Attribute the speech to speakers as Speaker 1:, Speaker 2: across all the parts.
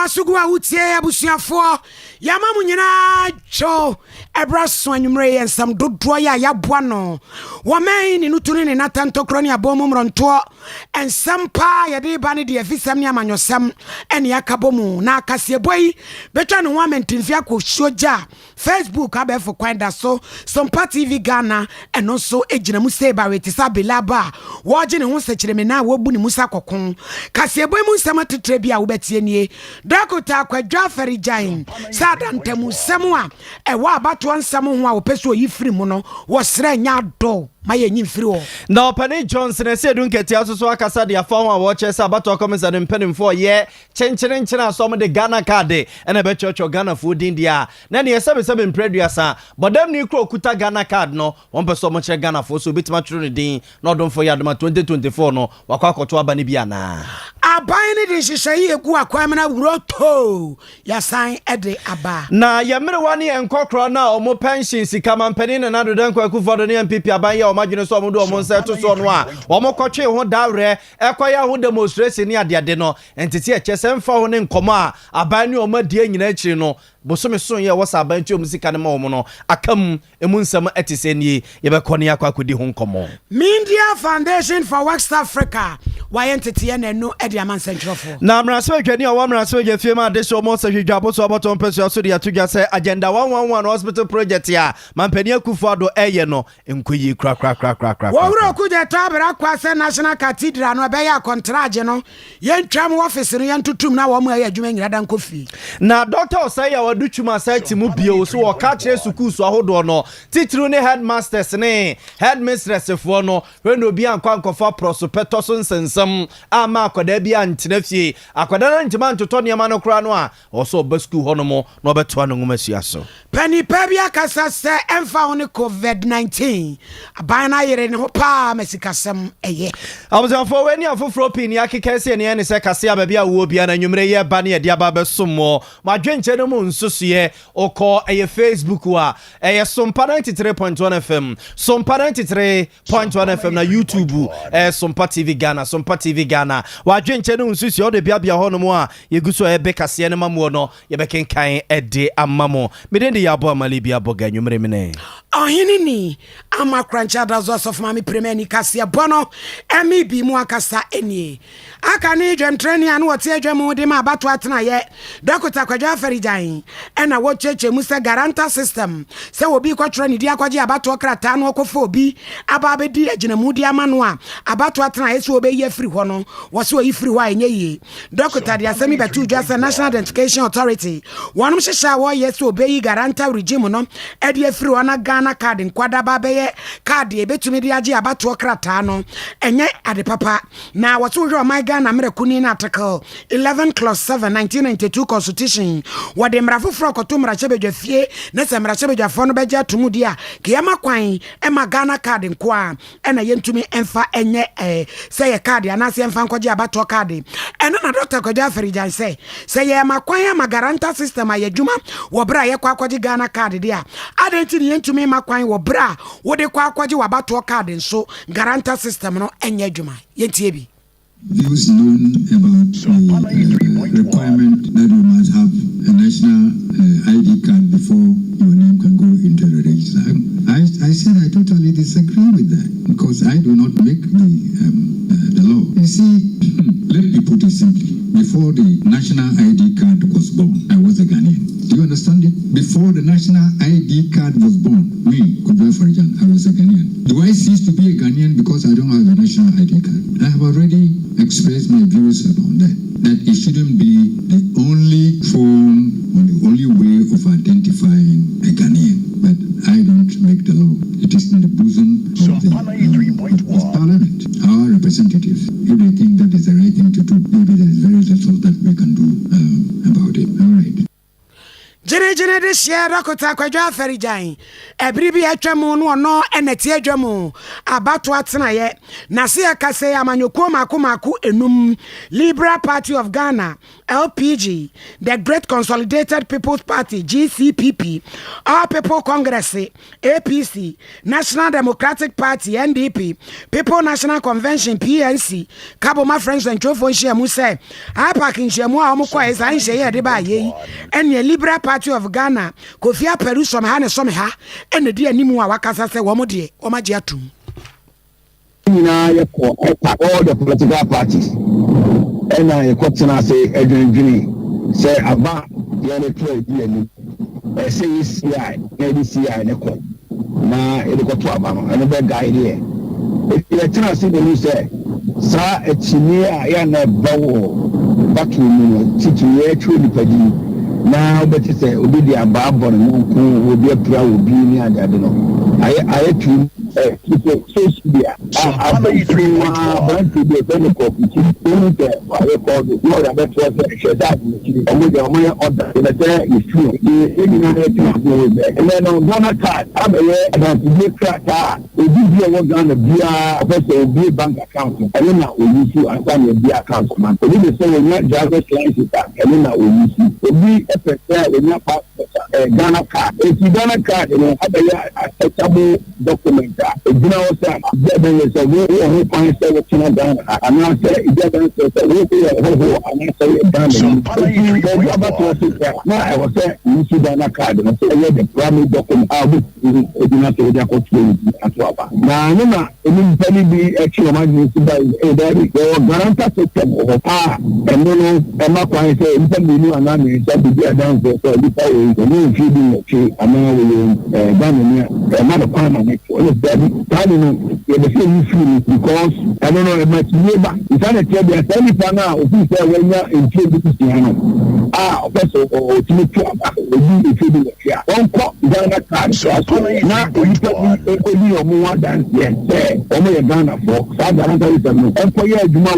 Speaker 1: Yamasugu utie abusuafo yamamu nyina cho ebraso anwumre ensam dodro ya yaboa no woman ni nutuni ni natantokro ni abomu mronto ensampa yede ba ne de afisam ni amanyosam ene yakabomu na akasieboi betwa no wamentinfi akohioja Facebook abefo kwenda so Sompa TV Ghana eno so ejina mu se ba weti sabelaba woje ne ho sekireme na wobu ni musa kokon kasieboi mu nsama tetre bia wobetie nie Dakota kwadwa ferijan sada ntemu semwa ewa abato nsam ho a wopeso yifiri mu no wo sere nya do maye nyimfiri wo
Speaker 2: na Penny Johnson ese dunketi asoso akasa de afa ho a wo chese abato komisa de mpanimfo ye chenchena asom de Ghana card ena be chocho Ghana food India na ne yesebe mpreduasa bodam ni kro okuta Ghana card no won peso mo che Ghana fo so bitima tru ne din na odom fo yadoma 2024 no wakwa akoto aba ne bia na
Speaker 1: aban ne de hyehyeye egu akwam na wuroto yasan ede aba
Speaker 2: na yemre wani enkokro na omo pension sika mampani na nadodan kwaku fodo ne MPP aban ya omadwene so omo do omo nseto so no a omo kwotwe ho dawre ekoya ho demonstration ni ade no entiti echese mfa ho ne nkomo a aban ne omadie nyina akiri no bosome so ye wasa aban twa musika ne ma omo no akam emu nsam etise nie ye be kone akwa kodi ho nkomo
Speaker 1: Media Foundation for West Africa why entity na no ede aman centrofo
Speaker 2: na mraso adwani a wa mraso ye fie ma de so mo se hwedwa so aboton peso so de atugya se agenda 111 hospital project ya mampani akufo ado eye no enkoyi kra
Speaker 1: wo wuro kuja tabra kwase National Cathedral no be ya contract no yentwam office no yentutum na wo mo ya adwuma nyira dan kofi
Speaker 2: na doctor osaya wadutwuma site mu bio so wo ka kire suku so ahodo no titru ne headmasters ne headmistress fo no when obi ankwa nkofa prospector so nsensam ama akoda bia ntena fie akoda na ntima ntoto ne ma no kra no a oso ba school ho no mo no beto anu ngumasuya so
Speaker 1: pani pabia kasa se emfa ho ne COVID-19 abana yere ne ho pa mesikasem eye
Speaker 2: amzanfo weni afoforo pin ya kekese ne ne se kase ababia wo bia na nwumre ye ba ne ye dia ba besomo madwenche no mu nsusuye oko eye Facebook wa eye Sompa 93.1 FM Sompa 93.1 FM na YouTube Sompa TV Ghana Sompa TV Ghana wadwenche no nsusuye o de bia ho no mu a yeguso ebe kase ne mamu no ye bekenkan ede amamo medende ya bo amali bia boga nwumre mene
Speaker 1: ohini ni amakrancha dazo of mami premeni kase bono emi bi mu akasa eni aka ni dwem training anu wote adwem de ma abato atena ye Dakota kwadwa ferijan ena wo cheche musa guarantor system se obi kwatro ni dia kwaje abato krata no okofo obi aba be di agina mu dia mano a abato atena yeso obe ye free ho no wo se oyi free ho a enye ye Dakota dia semi betu dwa se National Identification Authority wonum hyehyɛ wo yeso obe yi guarantor regime no e de free ho na Ghana card nkwada ba be ye card e betumi dia age abato krata no enye ade papa na wo se wo my Ghana mrekuni na article 11 clause 7 1992 constitution wode mrafofro koto mrachebedwa fie na se mrachebedwa fo no beja tumudi a kiyama kwan e ma Ghana card nko a na yentumi emfa enye se ye card ana se emfa nkoje abato card eno na Dr. Kwadwa Ferijan se ye ma kwan ya ma guarantor system ayadwuma wo bra ye kwa akwaje Ghana card dia adenti ni yentumi ma kwan wo bra wode kwa akwaje wabato card nso guarantor system no enye adwuma yentie bi
Speaker 3: views known about the requirement that you must have a national ID card before your name can go into the register. I said I totally disagree with that because I do not make the law. You see, let me put it simply. Before the national ID card was born, I was a Ghanaian. Do you understand it? Before the national ID card was born, me, Kwadwa Ferijan, I was a Ghanaian. Do I cease to be a Ghanaian because I don't have a national ID card? I have already expressed my views about that. That it shouldn't be the only form or the only way of identifying a Ghanaian. But I don't make the law. It is in the bosom of the Parliament, our representatives. If they think that is the right thing to do, maybe there is very little that we can do about it. All right.
Speaker 1: Jene de share Rakota Kwaja Ferijan. Ebri bi atwam no no eneti adwam. Abato atena ye. Na se akase amanyoko maku enum. Liberal Party of Ghana, LPG, the Great Consolidated People's Party, GCPP, All People Congress, APC, National Democratic Party, NDP, People National Convention, PNC, Cabo my friends and Chofo Shemu say, I pack in Shemu Amukwa is I say de ba ye, and the Liberal Party of Ghana, Kofia Peru some Hana some ha, and the dear Nimu Wakasa say Wamodi, Omajiatu.
Speaker 4: All the political parties. And I question say Adrian say about the trade DNA. Say CI, ADCI, Neko. Now it got to Abama, another guy here. If you try to see the news, say, Sir, it's near Yana Bow, Batu, Titi, truly Padi. Now, but it's a Obidia Barber, will be a proud, will be near the Adeno. I had to. People social I think you want to be a benefit I record the Lord about that with the money order in the day is true. And then on Ghana card, I'm about to make that we give you one be a bank account. And then now we use you and sign your account man. So we say we're not driver's license and then now we use you. So we FSL in your passport Ghana card. If you Ghana card, you know, have a acceptable document. You know what I'm saying? Is a who finds the China Ghana. And I say, and I say, now I was saying, you see Ghana card, and I say, the primary document, I will not say that coach now, no, it means penny be actually emergency by a daddy, or guarantee system of and no, I'm not quite saying, you can be new and I'm going to be a dancer, so if I will feeding a tree, and now we done in another permanent for daddy. I don't know, the same issue because I don't know much neighbor. It's not a tell you any now if you say when you're in Piano. Also, or to make sure the feeding the chair. One cup, Ghana card, now you only more than yes, only a Ghana for South and for your Juma,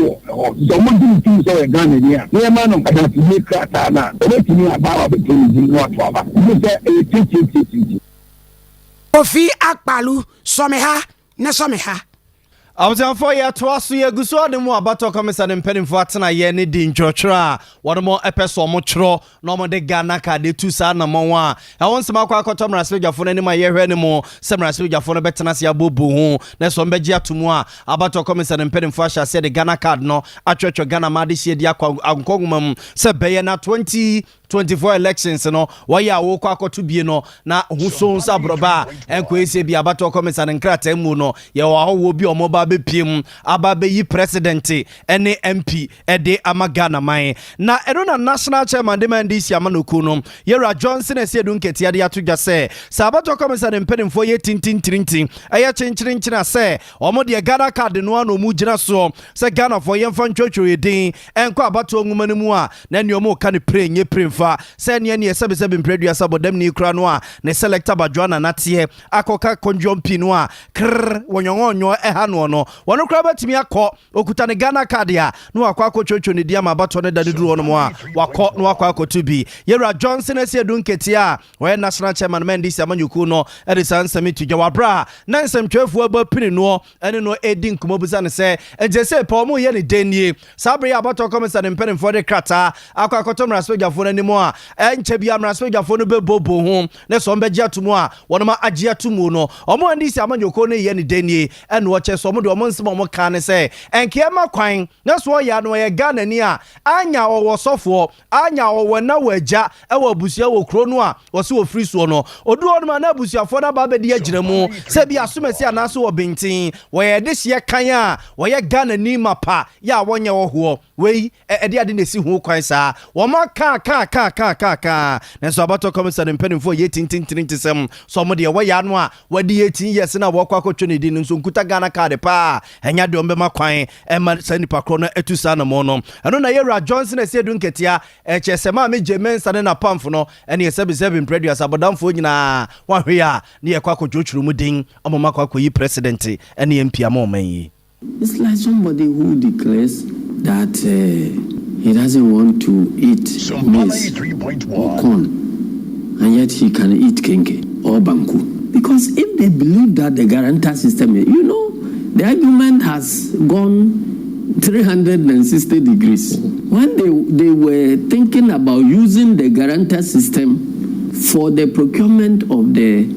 Speaker 4: someone didn't choose a Ghana here. No man of that to make Katana, let me about between what you say a teaching.
Speaker 1: Kofi Akpalu, Someha, Nesomeha.
Speaker 2: I was on for ya twice ye guso de mo abato komisa de mpeni mfo atena ye ne di nchochra won mo epeso mo chro no mo de Ghana ka de tu sa na mo wa e won sema kwa akoto mra spejafo ne ma ye hwe ne mo se mra spejafo no betena se abobu hu ne so mbeji atomu a abato komisa de mpeni mfo ahya se de Ghana card no atwetwe Ghana ma de sie di ankogumam se beye na 2024 elections no waya wo kwa akoto bie no na huso nsa broba enkwese bi abato komisa de nkrata mu no ye wo bi omoba bepiem ababe yi president ene MP ede amagana mai na eno na national chairman de mandisi amanoku no Yera Johnson esiedu nketi ade atugya se sabato komisa de mpedemfo ye tintintintin eye chenchirinchina se omo de Ghana card no ano mu gina so se Ghana for yemfa ntwotwo yedin enko abato ngumane mu a na ne omo ka ne prenye premfa se ne ne sebesebe mpredua sabodam ni kura no a ne selector badwana natie akoka konjompi no a kr wonyonyo eha no wono kra batimi akọ okuta ne Ghana card ya no akọ akọchwocho ne dia ma bato ne dade duru no a wakọ no akọ akọto bi Yera Johnson esiedu nketi a we national chairman mandisi amanyuku no edison summit jawabra na nsemtwefu abapini no ene no edi nkomobuza ne se ejese pa omo ye ne denie sabre abato komisa ne mpene for de krata akọ akọto mraspejafo no animo a enche bia mraspejafo no bebobo ho ne so mbeji atomu a wono ma agi atomu no omo mandisi amanyuku no ye ne denie ene wo che so omo nsema mo kan se enkiema kwan na so ya no ye Ghana ni a anya owo sofo anya owo na waja e wo abusia wo kro no a wo se wo free so no oduo no na abusia fo na ba be de agina mu se bia asomasi anaso wo bentin wo ye de hye kan a wo ye Ghana ni mapa ya wonye wo ho wei e de ade na si ho kwan sa wo ma ka na so abato komisa de mpanimfo ye tintintirintisem so mo de wo ya no a wo de 18 years na wo kwa kwotwe ne di nso nkuta Ghana card pa enya de ombema kwan ema sanipa kro na etusa na mo no eno na Yera Johnson esiedu nketia echesema me jemensa ne na pamfo no ene yesebesebe preduas abodamfo nyina wahwe a ne ye kwa kwotwotwuru mu din omoma kwa koyi president ene MP amoman yi.
Speaker 5: It's like somebody who declares that he doesn't want to eat maize or corn. and yet he can eat kenke or banku. Because if they believe that the guarantor system, the argument has gone 360 degrees. When they were thinking about using the guarantor system for the procurement of the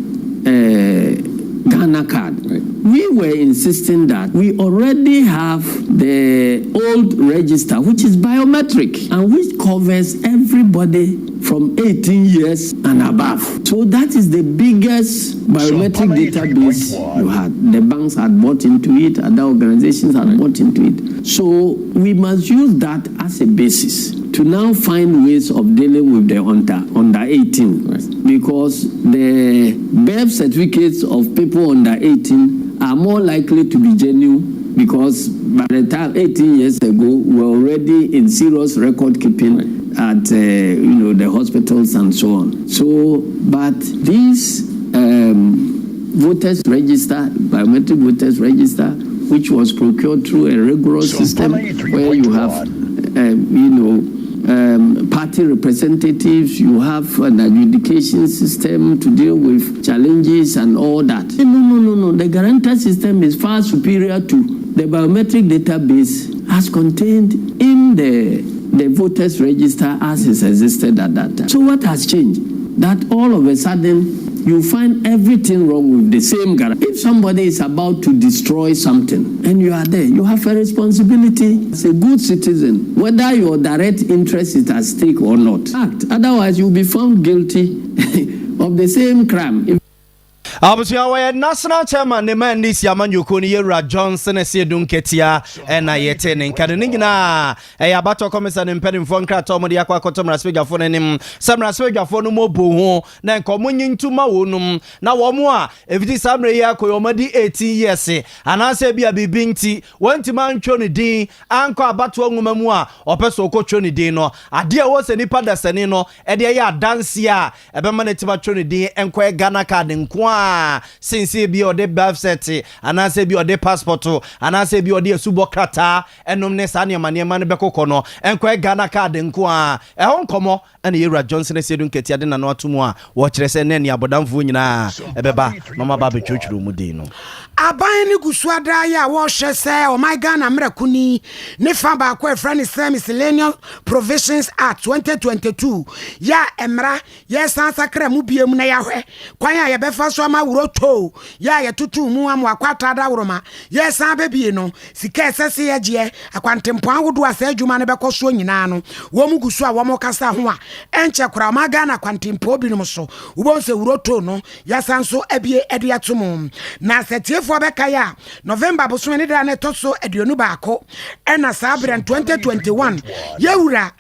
Speaker 5: Ghana card, right, we were insisting that we already have the old register, which is biometric and which covers everybody from 18 years and above. So that is the biggest biometric database you had. The banks had bought into it, other organizations had bought into it. So we must use that as a basis to now find ways of dealing with the under 18. Right. Because the birth certificates of people under 18 are more likely to be genuine, because by the time 18 years ago, we were already in serious record keeping at the hospitals and so on. So, but these voters register, biometric voters register, which was procured through a rigorous system where you have, party representatives, you have an adjudication system to deal with challenges and all that. No. The guarantor system is far superior to the biometric database as contained in the voters register as it existed at that time. So what has changed? That all of a sudden you find everything wrong with the same guarantee. If somebody is about to destroy something and you are there, you have a responsibility as a good citizen, whether your direct interest is at stake or not. Act. Otherwise, you'll be found guilty of the same crime.
Speaker 2: Abusia wa national chairman ne man this Yamanyoko ni Yera Johnson Esiedun Ketia na yete ne nkade ne nyina abato komisa ne mpedi mfo nkrato mo de yakwa kotom raspegafo ne nim samra spegafo no mobo ho na nkomo nyintuma wonum na wo mo a eviti samre ya koyomadi 18 years anase bia bibinti wanti mantwo ne din anko abato nwuma mu a opeso okotwo ne din no ade a wo se nipa dasani no e de ya dance a ebema ne tiba two ne din enko e Ghana card nko since bi ode birth cert anase bi ode passport anase bi ode asubo krata enom ne sa ne manema ne bekokọ no enko Ghana card nko a ehon komo ene Yera Johnson Esiedun Ketia de na no atomu a wo kire se ne abodamfo nyina ebeba mama ba betwetwuru mu din no
Speaker 1: aban ni gusuada ya wo hye se o my Ghana mrakuni ne fa ba ko efra ne se Miscellaneous Provisions Act 2022 ya emra ya sansakra mu biem na ya hwe kwan ya befa so ma wuroto ya ya tutu mu am akwatra da woroma ya san bebie no sika esese ya je akwantempo awodo asa adwuma ne bekoso nyina no wo mu gusu a wo mo kasa ho a enche kura ma Ghana kwantempo binom so wo se wuroto no ya sanso abie ede atom na setiefo beka ya November boso ne da na toso aduonu baako ena sabre 2021 yewura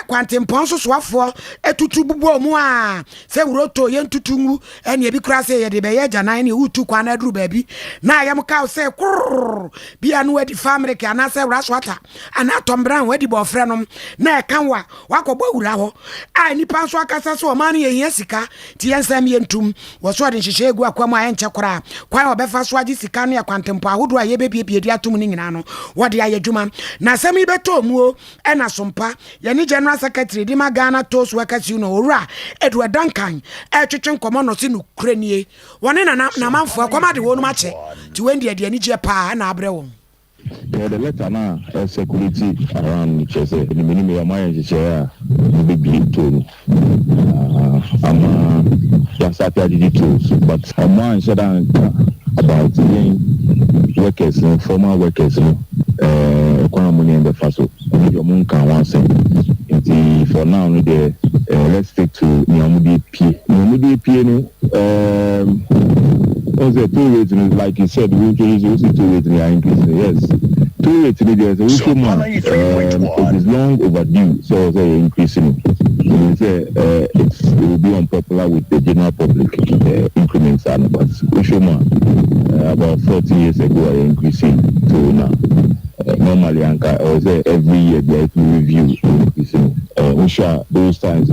Speaker 1: kwantempo so soafo etutu bubo mu a se wuroto ye ntutu ngu ene ebi kura se ye de be ye janan ne utu kwa na duru baby na yam ka se kur bia no wadi family ka na se raswata ana tombran wadi bo frɛ nom na e kanwa wakɔbɔ wura ho a nipa so akasa so ma no ye sika ti yensam ye ntum wo so de nhyehyɛ egu akwa mu a enche kora kwan obefa so agi sika no yakwantempo ahodo a ye bebie di atom ni nyina no wode ayadwuma na sɛm ibeto mu e na Sompa ye ni General Secretary di Ghana Toast Workers Union owura Edward Duncan e twetwe nkomo no se no kranie wone na manfo akoma de wonu mache ti wendi ade ani je pa na abre wo.
Speaker 4: The letter now security around Chese the minimum ya my share be be to Yasata did tools but man said about workers former workers economy in the faso your moon can one say for now let's stick to Nyamudi P also 2 rates like you said we introduce also 2 rates are increasing yes 2 rates there's also more it is long overdue so they're increasing it will be unpopular with the general public increments and but about 40 years ago are increasing to now normally or say every year they have to review increasing those times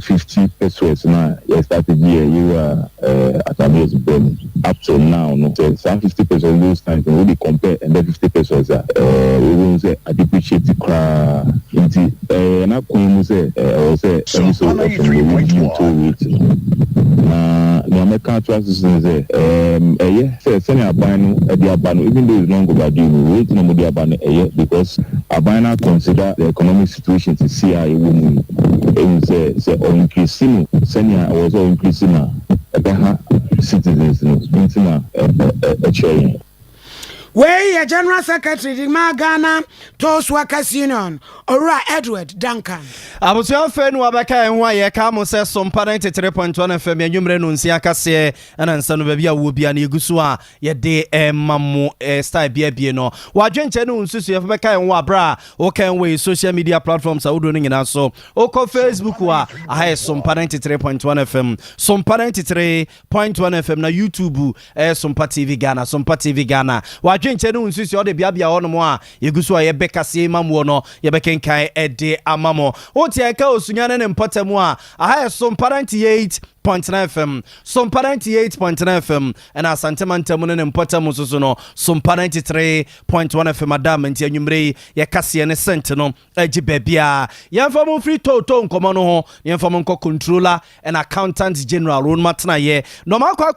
Speaker 4: 50 pesos now
Speaker 6: strategy you are at Amias Ben up to now, no, some 50% those times when we compare and then 50% we will say I depreciate the cry into and I couldn't say or say so from the region to it. The American transition say say senior abano the abano even though it's long overdue we wait no more the abano because abano consider the economic situation to see how it will say increasing senior was all increasing citizens a chain.
Speaker 1: Where your General Secretary the Ghana Toast Workers Union, Ora Edward Duncan.
Speaker 2: I was your friend Wabaka and why Kamo says some parent 3.1 FM and Yumre Nunciaka say and son of Bia will be an Igusua, ye de mamu style bieno. Wajen Chenu Susi of Baka and Wabra, or can we social media platforms are doing in us so. Oko Facebook wa I have some parent 3.1 FM, some parent 3.1 FM na YouTube, Sompa TV Ghana, Sompa TV Ghana. Chenu nsusi ode biabia ono mo a yegusu a yebeka sie mamu no yebekenkan ede amamo oti aka osunyane ne mpotemu a aha so parent 8.9 FM, some parent 8.9 FM, and as Santamantamun and Potamusuno, some parent 3.1 FM, Madame and Tianumre, Yakasian Sentinel, Ejibebia, Yanfamu free toton, Commono, Yanfamonco controller, and accountant general, Ron Matnaye, no Marco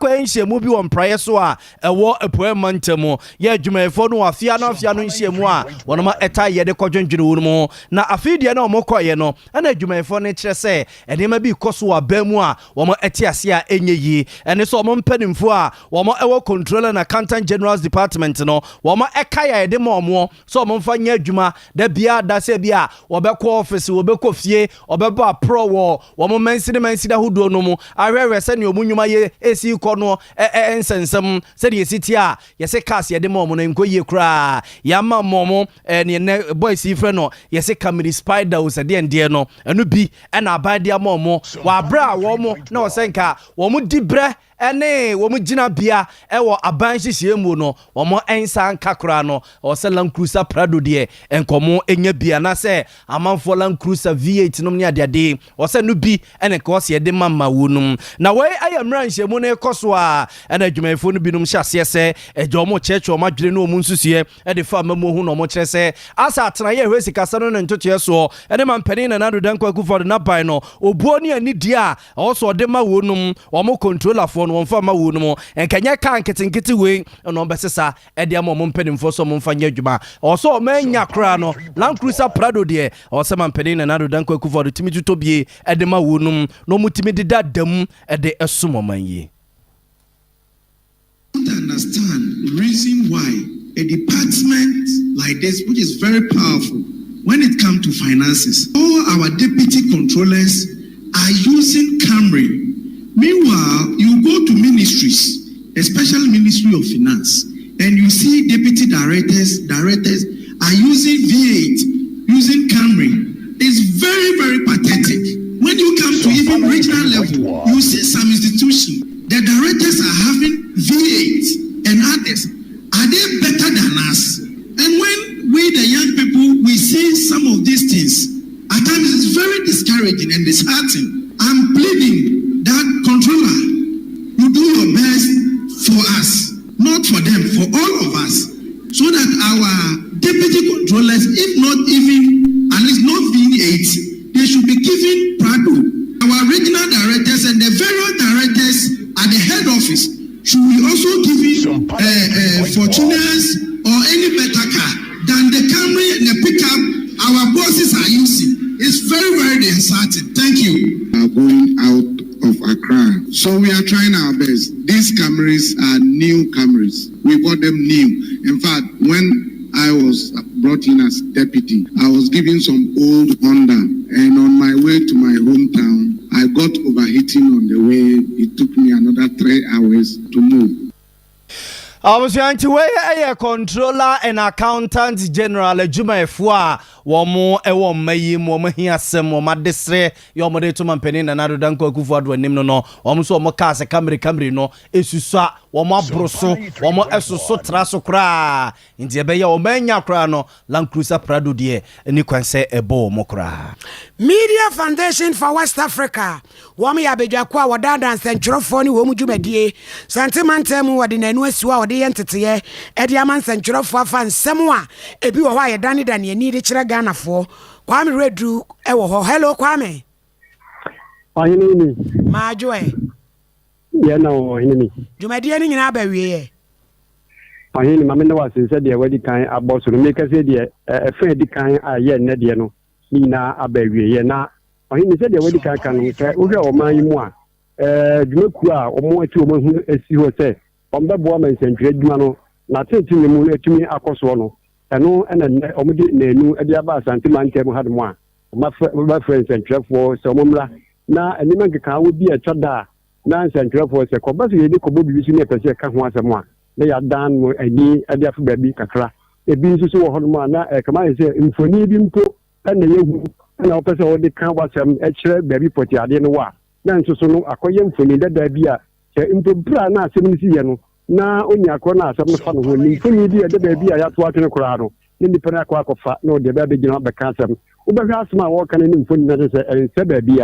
Speaker 2: movie on prior soa, a war a poem Mantemo, Ye Jumefono, a Fiano Fiano, one of my attire de Cojon Jurumo, na Afidiano Mokoyeno, and a Jumefone Chese, and it may be Kosua Bemwa, one etiasia enyeyi ene so mo mpanimfo a wo mo ewo controller and accountant general's department no wo mo ekaya ede mo so mo mfa nya adwuma da bia da se bia wo be ko office wo be ko fie wo be ba pro wo mo manside hodo no mu ahwehwe se ne omunyuma ye esi ko no ensensem se de esiti a ye se cast ye de mo no nkoyie kra ya ma mo ne boys ifre no ye se camera spider wo se de ende no enu bi na abadia mo wa bra wo mo na senka womu dibre ene womu gina bia ewo aban hihie mu no womu ensa nkakura no o se Land Cruiser Prado de enkomo enya bia na se amanfo Land Cruiser V8 no ne ade o se no bi ene ko se de mamma wonum na we ayamra nhye mu ne koso a ene adwumayfo no binum hyase se ejo mo cheche o madwere no mu nsusuye e de fa mamu hu no mo kire se asa atena ye hwesi kasa no ntoto so ene mampani na nado dan kwaku for na ban no obuo ne ani dia o so de ma wonum o mo controller for no mfa ma wonum enkanya kan ketenkete we no besesa e de ma mo mpanimfo so mo mfa nya adwuma o so ma nya kra no Land Cruiser Prado de o se mampani na nado dan kwaku for timi tutobie e de ma wonum no mutimi de dadam e de esumo manyi.
Speaker 7: Understand the reason why a department like this, which is very powerful when it comes to finances, all our deputy controllers are using Camry. Meanwhile, you go to ministries, especially Ministry of Finance, and you see deputy directors are using V8, using Camry. It's very, very pathetic. When you come to even regional level, you see some institutions, the directors are having V8 and others. Are they better than us? And when we, the young people, we see some of these things, at times it's very discouraging and disheartening. I'm pleading that controller, you do your best for us, not for them, for all of us, so that our deputy controllers, if not even, at least not V8, they should be given Prado. Our regional directors and the various directors at the head office should be also given Fortuners or any better car than the Camry and the pickup our bosses are using. It's very, very disheartening. Thank you.
Speaker 3: Are going out of Accra, so we are trying our best. These Camrys are new Camrys. We bought them new. In fact, when I was brought in as deputy, I was given some old Honda, and on my way to my hometown, I got overheating on the way. It took me another 3 hours to move.
Speaker 2: I was going to weigh a controller and accountant general Juma Fua, Wamo, Ewo May, Moma here, some Moma Desre, Yomode to Mampenin and Adanko Kufuad when Nimno, almost Mocas, a Camry no, Esusa, Wama Broso, Wamo Esso Traso Cra, in the Bay or Mania Crano, Land Cruiser Prado die, and you can say a bow mokra.
Speaker 1: Media Foundation for West Africa, Wami Abejakwa, Wadada and Central Phone, Womujumedie, Santimantemu, Wadinenua, the entity, Ediaman Central for Fan Samoa, Ebi Waya Danny than you need each Ghana for. Kwame Redru, Ewo, hello, Kwame. Majoy.
Speaker 8: Yeah, no, enemy.
Speaker 1: Jumedianing in Abbey.
Speaker 8: I hear Mamma was said the wedding kind about to make us a friend kind, yet Nediano, Nina Abbey, na. I hear said the wedding can or my moi. Jumukua or more to whom as you say, on the woman and trade mano, not to me to me across one. And no, and then omidi new Ediaba Santimantem had one. My friends and trap for Somomla. Now, and the man would be a chada. Now, Central for a combat, you could be using a person once a month. They are done with a knee at their baby catra. A being so hormona, a command is in for needing to, and the young and opposite all the count was some extra baby for the idea. Then so no, a coyam for me that there be a into Brana 70. Now, only a corner, some fun when you fully be a baby, I have to watch in a crowd. In the Penaquac of fat, no, the baby did not become some. Uber has my walk and in and said baby.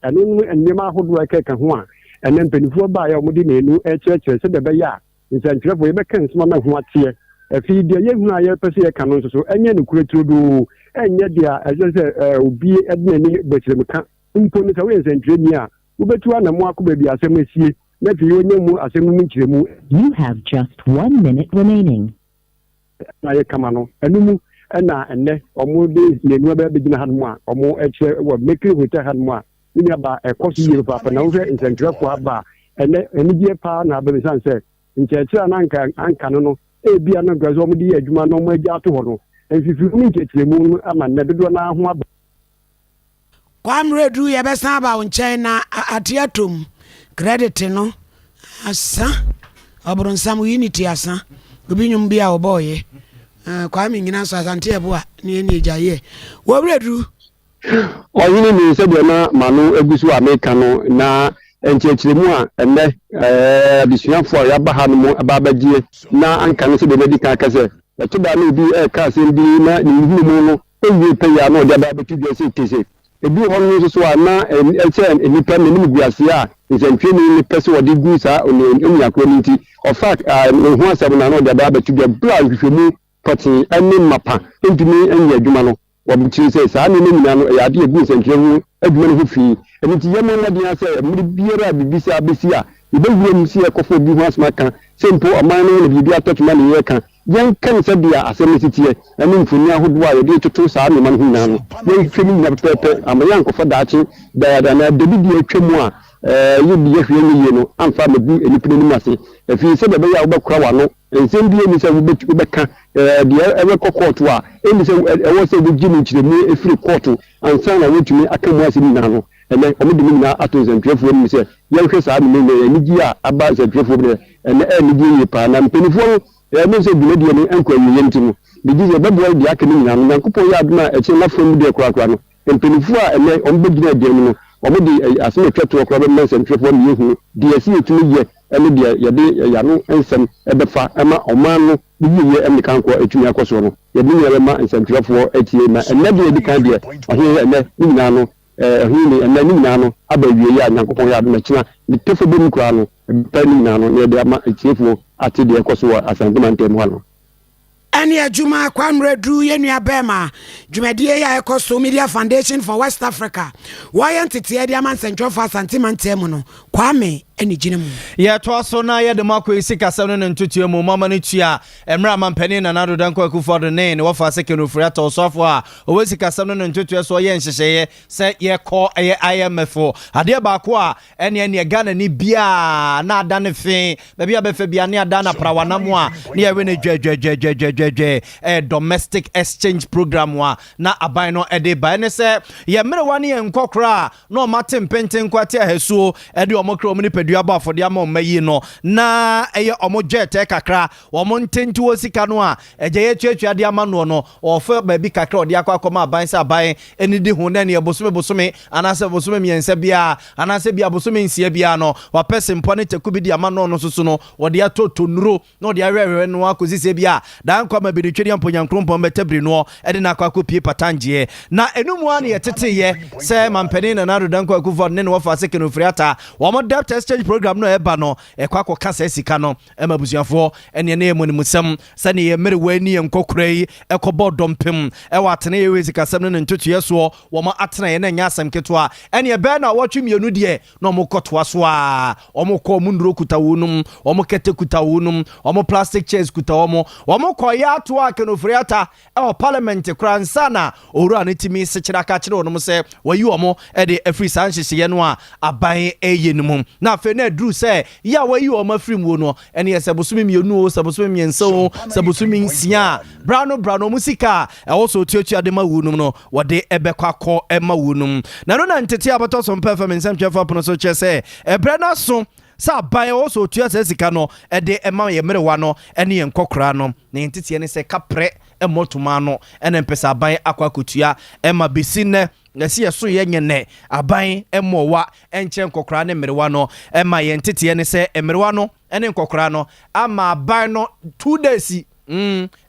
Speaker 8: And Yama would work a one. And then Penifua by our Modine, a church, said the Baya, in Central Webekans, Mamma, what's here. A few dear young Naya Persia canons, so any create to do, and yet, dear, as I said, be at many, but you can't implement away as engineer. Uber to one and more could be assembly. Let you know assembly.
Speaker 9: You have just 1 minute remaining.
Speaker 8: I come on, and then, or more days, they never begin had more, or more extra, or making with a hand more. In about a cost of Papa Nova in Central Bar, and then any year partner, but the said, in Church and Ancano, a piano goes over the edge, man, no way out to one. And if you meet it, the moon, I'm a never do now.
Speaker 1: Kwame Redru, ya best about in China at Yatum. Credit, no? Asa, Obron some unity, asa. Gubinum be our boy. Kwame in answer, Santiago, near Nijaye. What Redru?
Speaker 8: Or you mean said na Manu Egusu Americano na enchechemu ene bisuan for Abraham Ababaji na anka se be medical kase to da no bi e ka se bi na ni hu no eyi pe ya no da ba betu je se kese ebi ho so na eche nipa me ni guase a nsentwe ni pese wodi gu sa oni akro nti of fact hu asem na no da ba betu je bra hwehwemu poti ani mapa entumi enye adwuma no wabuchi say sa ni nyina no ya de egu sentrewu adwuma no fi enti yemo na dia say muri biara bibisa abisia ibewuo msi ekofo bi ho asmaka sempo aman no bibi atotuma ne yeka yan kan se dia asem sitie ani mfuni ahodo a yede toto sa no man huna no yan twemi na pepe amayan kofo daachi da na debidi atwemu a yidi yehwe ni no amfa mebu enipene ni mase efi se bebe ya obekura wa no ensem bi eni se wobeka dia ewe kokoto a eni se ewo se bugi ni kiremu efiri koto ansa na wotumi akamu asini na no ene omudimi na ato zentwefo ni se yehwe sa ni me enigi a aba zentwefo bi ene enigi yi pa na mpenifo no se bi ne ni enkwa yi yentinu bigi ze bebo di aka ni na no nyankopɔ ya aduna echi na fam de kura no mpenifo a ene ombegina de no omudi asime tweto okra be mense ntwefo ni yehu de asi etumi ye ene de yede yano ensem ebefa ema oman no biye emika nko etumi akoso no yede ni yele ma nsentwefo etie na ene de edi kan de ohe ene ni nyina no hini ene ni nyina no abawie ya nyankopon ya aduna kina ni tefo be nkura no pa ni nyina no yede ama etiefo ate de akoso asanteman ho no
Speaker 1: Any a Juma Kwame Redru Yenua Bema, Jumadie ya Ekoso Media Foundation for West Africa. Why entity Ediaman Central for Santiman Temuno, Kwame, any Jinemu.
Speaker 2: Yeah, twaso na ya de mako isika 7 ntutu mu mama ni tua emra mampani na nado danko akufo do ne wo fa second ofriata osofo a o sika 7 ntutu so ye nhyehyeye se ye call IMF ade ba ko a ene Ghana ni bia na ada ne fe ba bia be fa bia ne ada na prawana mu a ne ye we ne domestic exchange program wa na aban no ede ba ne se ye mere wane ye nkokra na o matem penten kwate ahesuo ede omokra omni aduaba afode ama omayi no na eye omojete kakra omo ntentu sika no a eje ye tuatua de ama no ofa ba bi kakra ode akwa aban se aban enidi hu na ne bosome anase bosome miensa bia anase bia bosome nsia bia no wa person po ne teku bi de ama no soso no ode atoto nuro no de awewe no akosi se bia dan kwa ma bi de twedi amponyankrompo metabri no ede na akwa pie patangie na enumu an ye tete ye se mampeni na nado dan kwa kuvo ne no wafa se kenu friata wo mo debt exchange program no eba no ekwa kasa sika no emabusuafo ene ne emu musem se ne ye mere wani enkokurai ekobo dompem ewa atene ye wezi kasem no ntutu yeso wo mo atena ye na nya asem ketwa ene ye be na wotwe mienu de no mo kotwa so a o mo ko mu nduro kuta wonum o mo kete kuta wonum o mo plastic chairs kuta wo mo ko ya to a kenu friata e parliament kransa na owura ne timi se kira ka kire wonum se wayi wo mo e de afri san hyehye no a aban eyenum na afi na dru se ya wayi wo ma firi mu no ene ye se bosumi mienu o se bosumi miensa o se bosumi nsia brano musika e wo so tuatua de ma wonum no wode ebekwa ko e ma wonum na no na ntete abato so mpa me nsem twafa pono so che se ebre na so sa ban wo so tua se sika no e de ema ye merewa no ene ye nkokora no na ntete ne se kapre e motuma no ene mpesa ban akwa kotua e ma besine ngasi yeso ye nyene aban emowa enche nkokora ne merewa no e ma ye ntete ne se emerewa no ene nkokora no ama aban no 2 days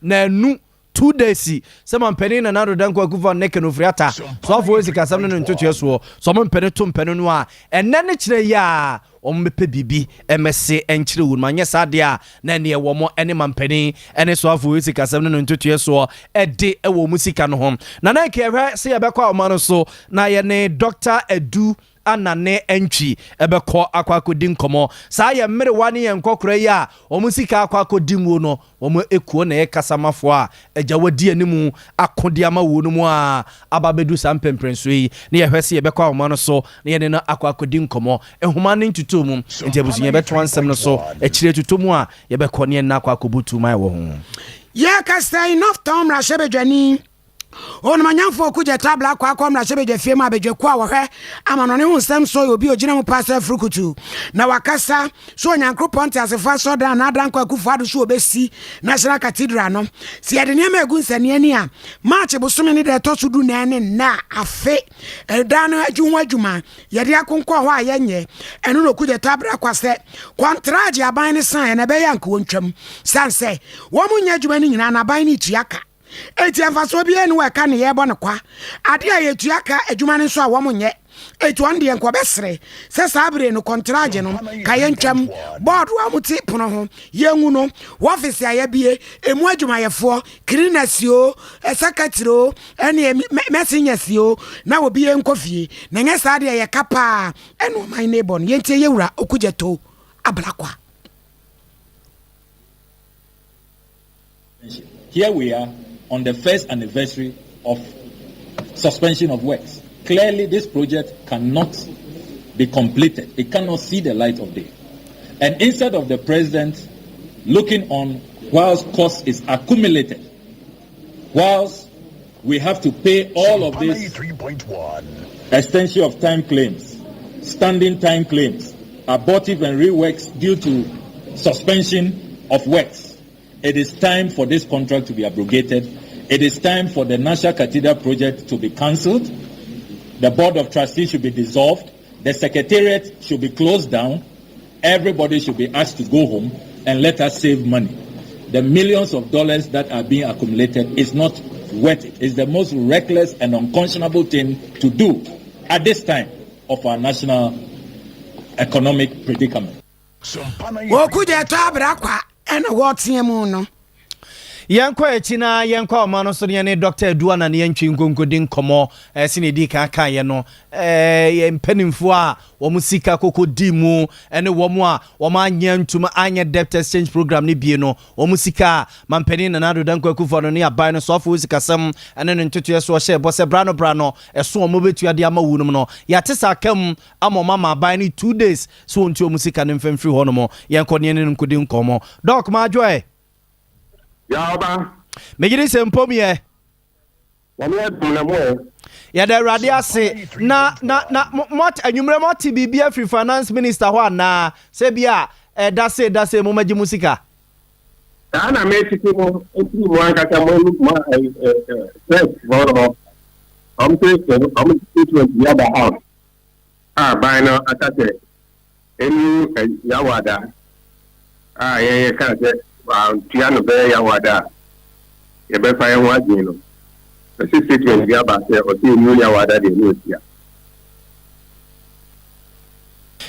Speaker 2: na nu 2 days sama mpeni na nado dan kwa kuva neke no friata so afo ezika sam no ntoto yeso so mo mpeni to mpeni no a enne ne kire ya ommepe bibi emese enchire wun manye sade a na ne wo mo ene mampeni ene so afo ezika sam no ntoto yeso ede ewo musika no ho na na ke hwe se ye bekwa o ma so na ye ne Dr. Edu anane entry ebekọ akwakodi nkomo saa ye mmere wane ye nkokora yi a omusika akwakodi mu no omo ekuo na ye kasamafo a ejawadi animu akodi ama wo no mu a ababedu sampemprenso yi ne ye hwese ye bekọ awoma no so ne ye ne akwakodi nkomo ehuma ne ntutu mu nti abusu ye beto ansem no so ekire tutu mu a ye bekọ ne na akwakobutu mai wo ho
Speaker 1: ye kasta enough tom ra shebedwani on manyanfo kuje tabla kwa komra shebeje fie ma beje kwa wohwe amano ne hu nsem so obi ogina mu pastor frukutu na wakasa so nyankro ponte asefa so da na adan kwa kufu adu so obesi national cathedral no si ade ne ma egu nsane ani a march bosome ne de to so du na ne na afe da no adwuma adwuma ye de akonkọ ho ayenye eno no kuje tabla kwa se contract aban ne san na be yank wontwam sanse wo munya adwuma ni nyina na aban ni tuaka eti amfaso bi enu we ka ne ye bo ne kwa ade a yetuaka adwuma ne so a wo monye etu ande enko besre se sabre no contract no ka ye ntwam board wa muti pono ho yenwu no office aye bie emu adwuma yefo cleanersio secretary ene messenger na obi enko fie na nye sa ade ye kapa eno my neighbor ye ntie yewura okujeto ablakwa.
Speaker 10: Here we are on the first anniversary of suspension of works. Clearly, this project cannot be completed. It cannot see the light of day. And instead of the president looking on whilst cost is accumulated, whilst we have to pay all of this extension of time claims, standing time claims, abortive and reworks due to suspension of works, it is time for this contract to be abrogated. It is time for the National Cathedral project to be cancelled. The Board of Trustees should be dissolved. The Secretariat should be closed down. Everybody should be asked to go home and let us save money. The millions of dollars that are being accumulated is not worth it. It's the most reckless and unconscionable thing to do at this time of our national economic predicament.
Speaker 1: Ena wotie mu no
Speaker 2: Yankwa echina yankwa omano so ne Dr. Edu na ne yantwi nkonkodi nkomo sine di kan ye no ye mpanimfo a wo musika kokodi mu ene wo mu a wo ma anya ntuma anya debt exchange program ne bie no wo musika mampani na nado dankwa kufo no ne aban no so afo sika sam ene no ntoto ye so hye bo se brano eso wo betu ade ama wunum no ya tesa kam amoma aban ni 2 days so wonti wo musika ne mfemfiri ho no mo yankwa ne nkodi nkomo doc ma joy
Speaker 8: ya oba
Speaker 2: megiri sempom ye
Speaker 8: wame dunamo
Speaker 2: Ya da radia se na mot anwumre mot bibia free finance minister ho na se bia da se mo magi musika
Speaker 11: ana metiki mo mo ankata mo first boro am treatment ya ba house by no atate enu yawada ye kan se tiano be yawada ye be fa ye wa din no the statement ya ba se o ti enu yawada de no tia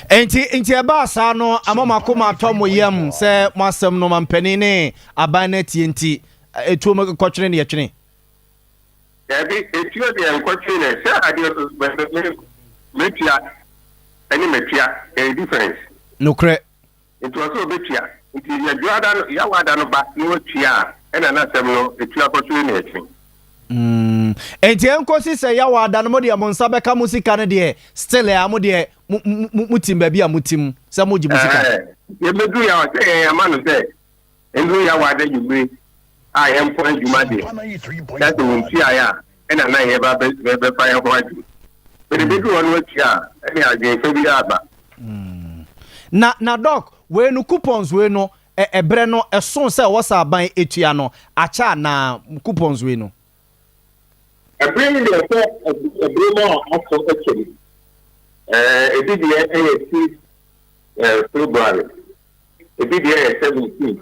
Speaker 2: enti eba asa no amama koma tomo yam se mo asem no mampani ne aban na tienti etu mo kotwene ne yetwene
Speaker 11: ya bi etu de enkotwene se ade metia any metia a difference
Speaker 2: no kre
Speaker 11: it was so betia it is ya wada no ba no tia ena na sem no etu akotwene ne yetwene
Speaker 2: enti enkosi se ya wada no mo de monsa beka musika ne de still ya mo de mutim ba bia mutim se mo ji musika
Speaker 11: ye medu ya se ya manu se endu ya wada jumbe em point juma de that the tia ya ena na ye ba be fa ya ko aju but bedu wonu tia eni age so bi aba
Speaker 2: na doc we no coupons we no ebre no eson se wo sa ban etua no acha na coupons we no
Speaker 11: bring the more actually it did the February it did the 17th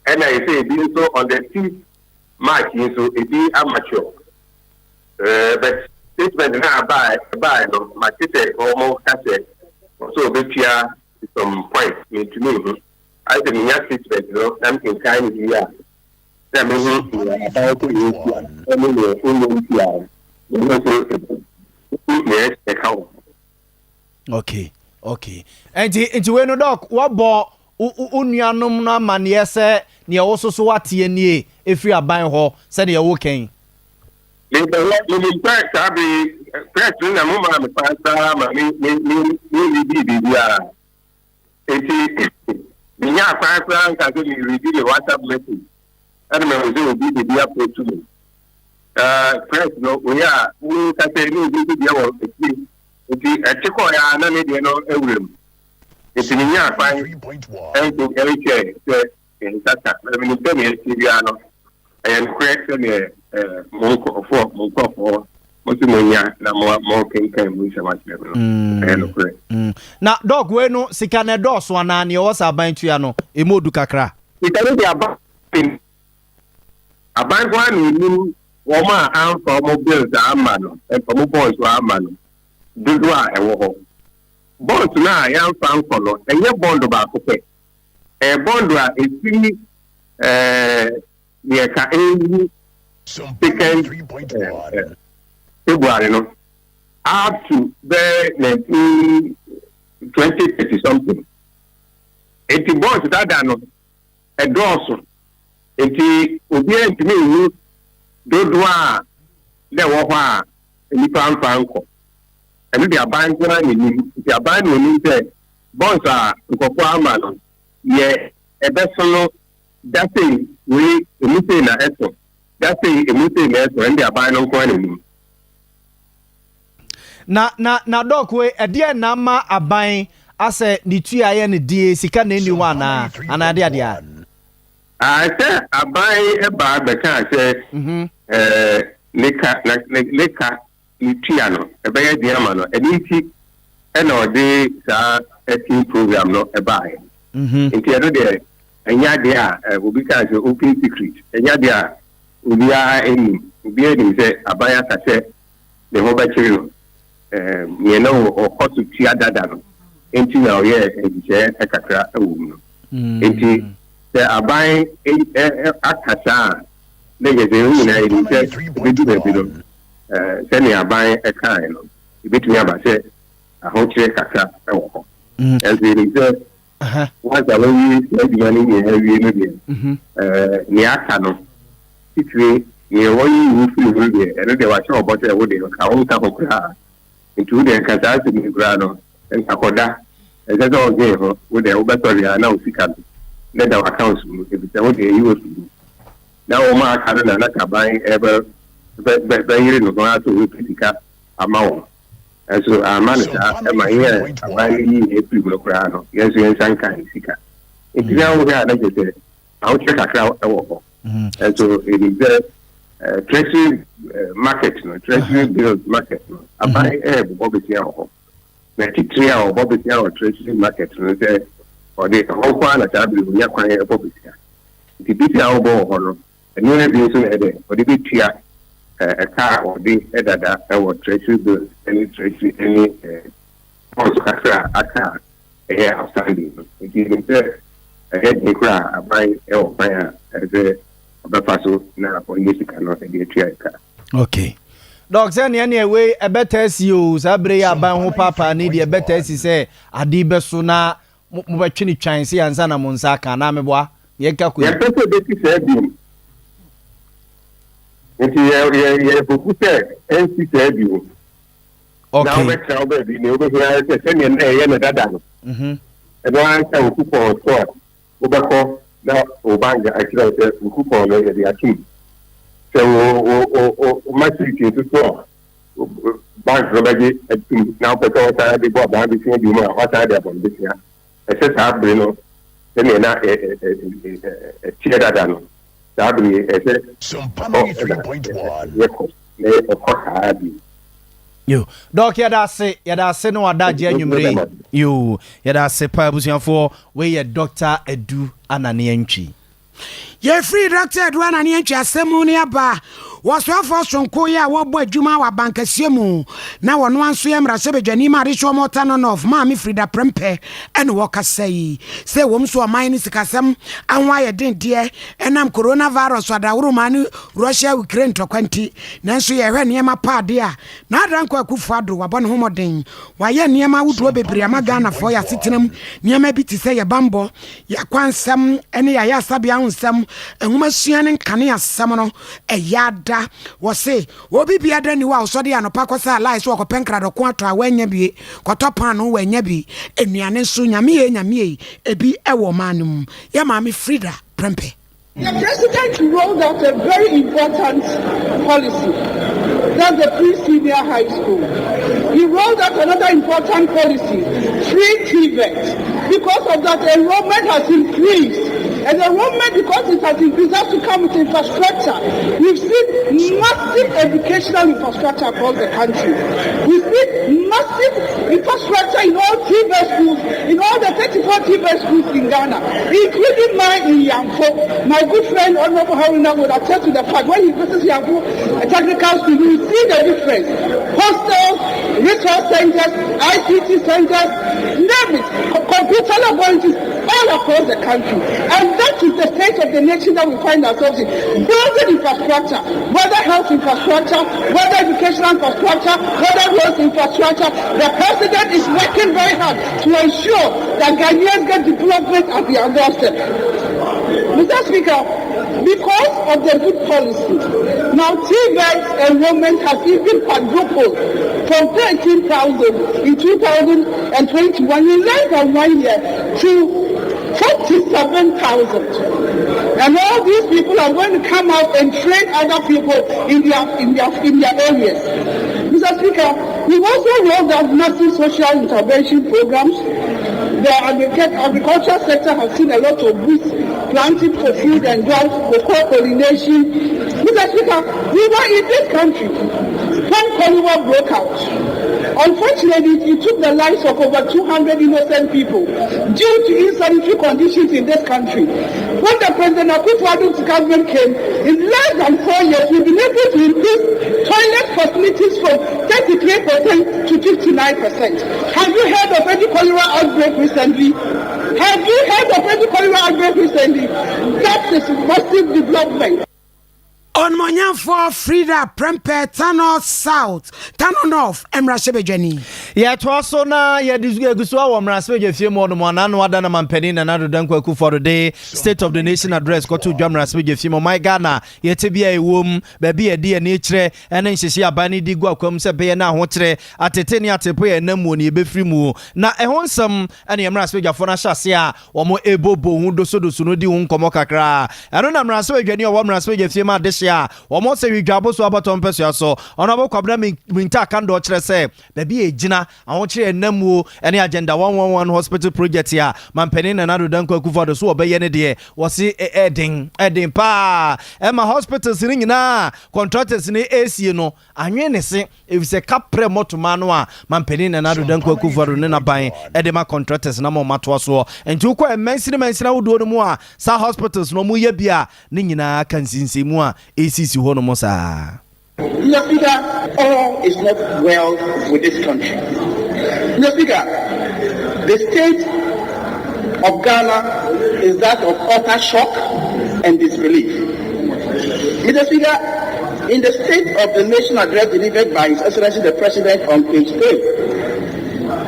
Speaker 11: and I say it so on the 5th March so it is amateur but statement now by no my sister almost cassette so be here some points to me I think in that statement I'm in kind of year
Speaker 2: Okay. Enti we no doc what bo unuanom no amane se ne wo so watie nie efri aban ho se ne wo ken
Speaker 11: in fact I be president na mama me pasta ma me bibia enti nya pasta nka so me read the WhatsApp message and me will be the approach to me press no we are we can say no be the one enti etiko ya na ne de no ewurem enti nya pan 3.1 and every chair in tata me no tell me bia no and correct me monko monya na mo kenkan mu se match no correct
Speaker 2: na dog we no sika na do so na ne wo sa ban tua no emodu kakra
Speaker 11: itare dia ba aban kwa ni wo ma an for mo bills ama no e for mo bonds wa ama no dudu a ewo ho bonds na ya fan ko no enye bond ba ko pe bond a esi ne ka eni second 3.1 February no up to the 2030 something eti bonds that no e do enti obi antime hu dodo a le wo ho a ni pan ko enu dia ban ko na ni dia ban no ni se bonds a nkofo ama no ye ebesono that thing we emute na eto that thing emute na eto and dia ban no ko ni
Speaker 2: na doc we ede na ma aban ase ni tua ye ne die sika na ni wa na anade ade a
Speaker 11: I say abai eba beka say leka tia no ebe ye dia ma no eniti e na ode sa team program no ebai nti edo de enya de a obi ka say open secret enya de a obi a eni obi e ni say abai aka say the ho ba chiri no ye no o kotu tia dada no enti na o ye e kakra ewu no enti the abai akasa na yeze hu na iri se bidu be bidu se ni abai ekai no ibitumi aba se ahokire kakra ewo ho ezi se once I leave the money ni aka no titwe ni wo yi fu bi e de wa cho obote e wo de ka won ka kokra ntu de ka sa se ni gra no en akoda e se do ge ho wo de wo betori na usika let our accounts if it's what they use now ma kana na ka ban ever bɛyere no kɔn ato wɔn sika ama wɔn ɛso ama no saa ɛma yɛ aban yi efiri mu koraa no yɛn nso yɛn nsa nka ne sika nti na wɔn hɛ adagye sɛ ahokyere kakra ɛwɔ hɔ ɛso ɛdi sɛ treasury market no treasury bills market no aban ɛɛbobɔ besia wɔ hɔ na titiri a ɔbɔ besia wɔ treasury market no sɛ ɔde ɔkɔ ana saa bere onya kwan ɛbɔ besia nti bisi a ɔbɔ wɔ hɔ no ɛno na bi nso na ɛdɛ ɔde bi tua ɛka a ɔde ɛdada ɛwɔ treasury bills ɛne treasury ɛne bonds kakra aka ɛyɛ outstanding no nti nim sɛ ɛyɛ den kora aban ɛwɔ kwan a ɛsɛ ɔbɛfa so na ɔnyɛ sika no ɛde atua ɛka.
Speaker 2: Okay. Dog say ne we ebeta si o sa bre ya ban ho papa ni de ebeta si say ade be so na mo betwe ni twan se ansa na mo nsa ka na meboa ye ka ko
Speaker 11: ye pese be ti say bi nti ye boku say nsi say bi o okay na we try be bi ni o be hia say ne na ye na dada no e do an say ku ko so o be ko na o banga akira say ku ko no ye di akim o maturity to so bank robaji now peto ta de bo ba bi tin bi mo wa ta de bon bi tia e se ta bre no se ne na tie dada no ta bre e se Sompa 3.1 ne o ko ha bi
Speaker 2: yo doc yada se no adaje anwumre yo yada se pa abusuafo we ye Dr. Edu Anane Antwi
Speaker 1: ye free Dr. Edu Anane Antwi asemu ne aba wasofo sonko ya wobɔ adwuma wa bankasie mu na wono anso ye mra sebedwani ma de hwo mota no of ma me Frida Prempe ene wɔkasa yi se wom so ɔman ne sikasɛm anwa ye den de enam coronavirus adaworo ma ne Russia Ukraine tokwanti nanso ye hwɛ niema paade a na adanko akufo ado wabɔ ne homoden wayɛ niema wudo bebre ama Ghana fo ya setenam niema bi ti se ye bambo ya kwansɛm ene ya ya sabia honsɛm ehuma suane nkane asɛm no ɛyada was say, Obi be a deni wa so de anopa kosa lies so ko penkra do ko ato awanya bi kotopan no wanya bi enuane so nyame ebi ewo manum ya ma me Frida Prempe.
Speaker 12: The president rolled out a very important policy. That's the pre-senior high school. He rolled out another important policy, free TVET. Because of that, enrollment has increased. And enrollment, because it has increased, has to come with infrastructure. We've seen massive educational infrastructure across the country. We've seen massive infrastructure in all TVET schools, in all the 34 TVET schools in Ghana, including mine in Yamfo. My good friend Honorable Haruna would attest to the fact when he visits Yamfo technical school, you will see the difference. Hostels, resource centers, ICT centers, name it, computer laboratories all across the country. And that is the state of the nation that we find ourselves in. Building infrastructure, whether health infrastructure, whether educational infrastructure, whether roads infrastructure, the president is working very hard to ensure that Ghanaians get development at their doorstep. Mr. Speaker, because of the good policy, now TVET enrollment has even quadrupled from 13,000 in 2021 in less than 1 year to 47,000. And all these people are going to come out and train other people in their areas. Mr. Speaker, we've also rolled out massive social intervention programs. The agricultural sector has seen a lot of boosts, planting for food and drought, for co-pollination. Mr. Speaker, we were in this country when cholera broke out. Unfortunately, it took the lives of over 200 innocent people due to insanitary conditions in this country. When the President Akufo-Addo's government came, in less than 4 years, we've been able to increase toilet facilities from 33% to 59%. Have you heard of any cholera outbreak recently? Have you heard of any cholera outbreak recently? That is massive development.
Speaker 1: On Monyan for Frida Prempe, Tano South, Tano North, Emra Sebejani.
Speaker 2: Yeah, twaso na ya disguswa wa mraspeje fie mo no na no ada na mampeni na nado danko aku for the day State of the Nation address ko to dwa mraspeje fie mo my Ghana yete bia ewom ba bia de na kire ene nhyehyɛ abani di gu akwam se be na ho kire atete ne atepo ye na mu ne befiri mu na ɛho nsɛm ene mraspeje fo na hyase a wo mo ebobo hu dosodoso no di hu nkomo kakra ɛno na mraspeje ni wo mraspeje fie ma de ahia omo se hwidwabo so abaton pesua so onabo kwabna minta kando kire se baby ejina awon kire namuo ene agenda 111 hospital project ya mampeni na nado danko akufado so obeye ne de wo se edin pa ema hospitals ni nyina contractors ni AC no anwe ne se efise kapre motoma no a mampeni na nado danko akufado ne na ban edema contractors na mo mato so enti ukọ emansina wodo no mu a sa hospitals no mu ye bia ni nyina kan sinsemu a ACC ho no mo sa.
Speaker 12: Mr. Speaker, all is not well with this country. Mr. Speaker, the state of Ghana is that of utter shock and disbelief. Mr. Speaker, in the State of the Nation address delivered by His Excellency the President on page 3,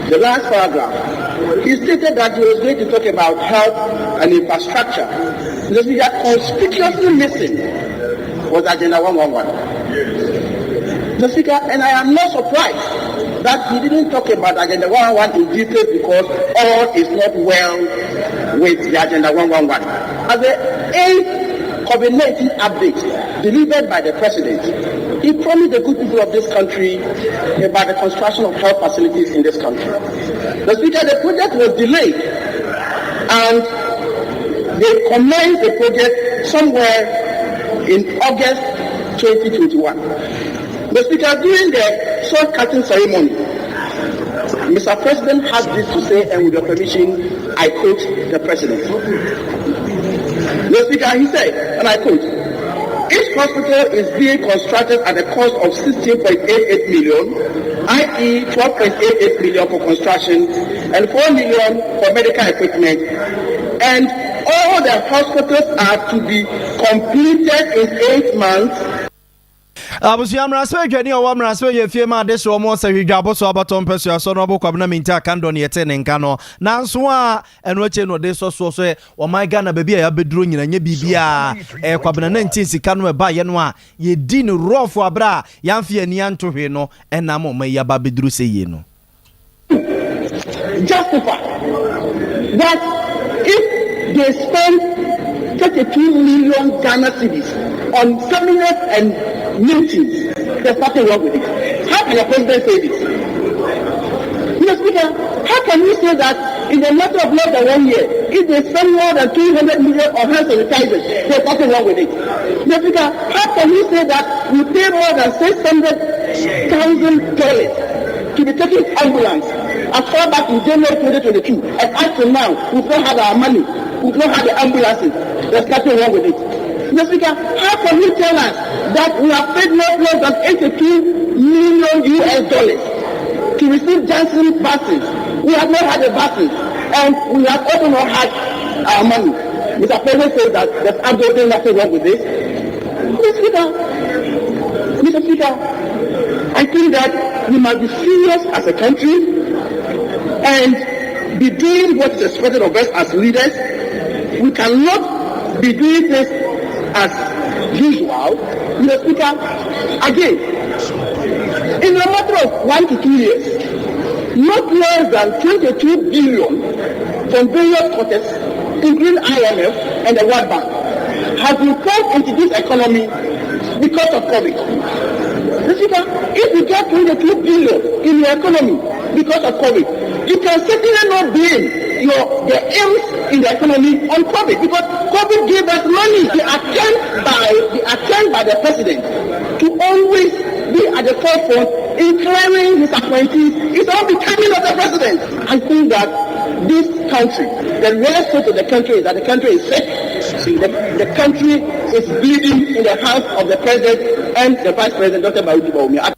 Speaker 12: the last paragraph, he stated that he was going to talk about health and infrastructure. Mr. Speaker, conspicuously missing was Agenda 111. Mr. Speaker, and I am not surprised that he didn't talk about Agenda 111 in detail because all is not well with the Agenda 111. As the 8th COVID-19 update delivered by the President, he promised the good people of this country about the construction of health facilities in this country. The Speaker, the project was delayed and they commenced the project somewhere in August 2021. The Speaker, during the sword cutting ceremony, Mr. President has this to say, and with your permission, I quote the President. The Speaker, he said, and I quote, each hospital is being constructed at a cost of 16.88 million, i.e. 12.88 million for construction and 4 million for medical equipment, and all the hospitals are to be completed in 8 months.
Speaker 2: Abusiamra so dwani o wamra so ye fie ma de so mo se hwidwabo so abaton pesua so no bo kwabna minta kando ne yete ne nka no nanso a eno ache no de so o my Ghana baby a ya beduro nyina nya bibia kwabna 19 sika no ba ye no a ye di ne rofu abra ya mfie ani anto hwe no enam o mai ya ba beduro se ye no
Speaker 12: justify that if they spend 32 million Ghana cedis on seminars and meetings, there's nothing wrong with it. How can a president say this? Mr. Speaker, how can you say that in a matter of less than 1 year, if they spend more than 200 million on health sanitizers, there's nothing wrong with it? Mr. Speaker, how can you say that we pay more than 600,000 dollars to be taking ambulance as far back in January 2022, and up to now, we've not had our money, we've not had the ambulances, there's nothing wrong with it. Mr. Speaker, how can you tell us that we have paid not less than 82 million US dollars to receive Johnson buses? We have not had the buses, and we have also not had our money. Mr. President says that there's absolutely nothing wrong with this. Mr. Speaker, I think that we must be serious as a country and be doing what is expected of us as leaders. We cannot be doing this as usual. Mr. Speaker, again, in a matter of 1 to 2 years, not less than 22 billion from various quarters, including IMF and the World Bank, have been poured into this economy because of COVID. Mr. Speaker, if you get 22 billion in your economy because of COVID, you can certainly not blame the aims in the economy on COVID, because COVID gave us money. The attempt by the president to always be at the forefront in clearing his appointees is all becoming of the president. I think that this country, the real state of the country is that the country is sick. The country is bleeding in the hands of the president and the vice president, Dr. Baudi Baumia.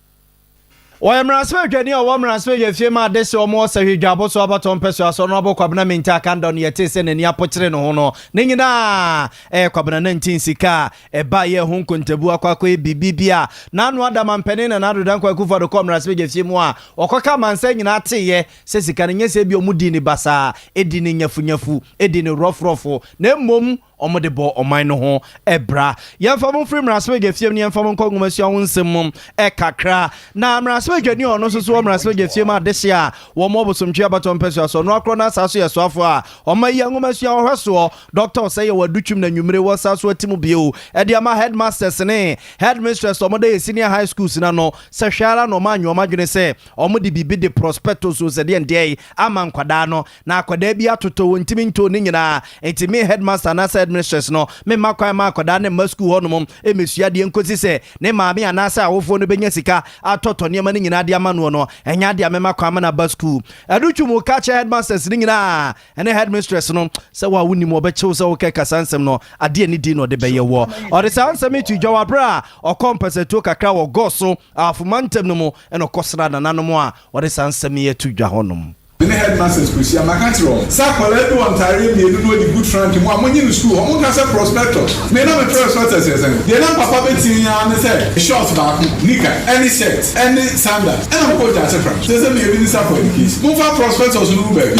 Speaker 2: Wamraswe dwani o wamraswe ye fie ma de se o mo se hwidwabo so abaton peso aso no bo kwabna minta kando ne yete se ne ni apokyere no ho no ne nyina kwabna 19 sika ba ye ho nkontabu akwakwa bibibia na no adam ampene na na dodan kwa kufa do komraswe ye fie mu a okoka mansa nyina ateye se sika ne nyese bi o mudi ni basa edi ni nyafunyafu edi ni rofrofo na mmom omo de bo oman no ho ebra yemfa mo free mrasbe gefiem ne yemfa mo nkongomasi ho nsemmum kakra na mrasbe dwani ono so mrasbe gefiem adehye a wo mo bosomtwe abatom peso so no akro na asaso yesoafo a oma yi ngomasi ho hweso doctor say wadutwum na nwumre wo saso atimu bio e de ama headmasters ne headmistress omo de senior high schools na no se hwara no ma nwoma dwene se omo de bibi de prospectus so de ndey ama nkwada no na akwada bi atoto wontimi nto ne nyina entimi headmaster na headmistress no me makwan ma akwada ne ma school ho no emesua de nkosi se ne maame anasa awofo no benya sika atoto ne ma ne nyina de ama no enya de me makwan ma na ba school adutwum ka che headmasters ne nyina ene headmistress no se wa wuni mo be chew se wo ke kasansem no ade ni di no de be ye wo or the sansem tu jawabra o compensato kakra wo goso afumantem no mo eno kosra na nanom a or the sansem ye tu dwa honom
Speaker 13: the headmasters could see a macatro. Sacoleto and Tari, you know the good Frank, and one in school, one can say prospectors. May not be prospectors, they don't papa betting and say, short back, nika, any set, any sandals, and I'm going to answer from. There's a million for the kids. Move our prospectors, no baby.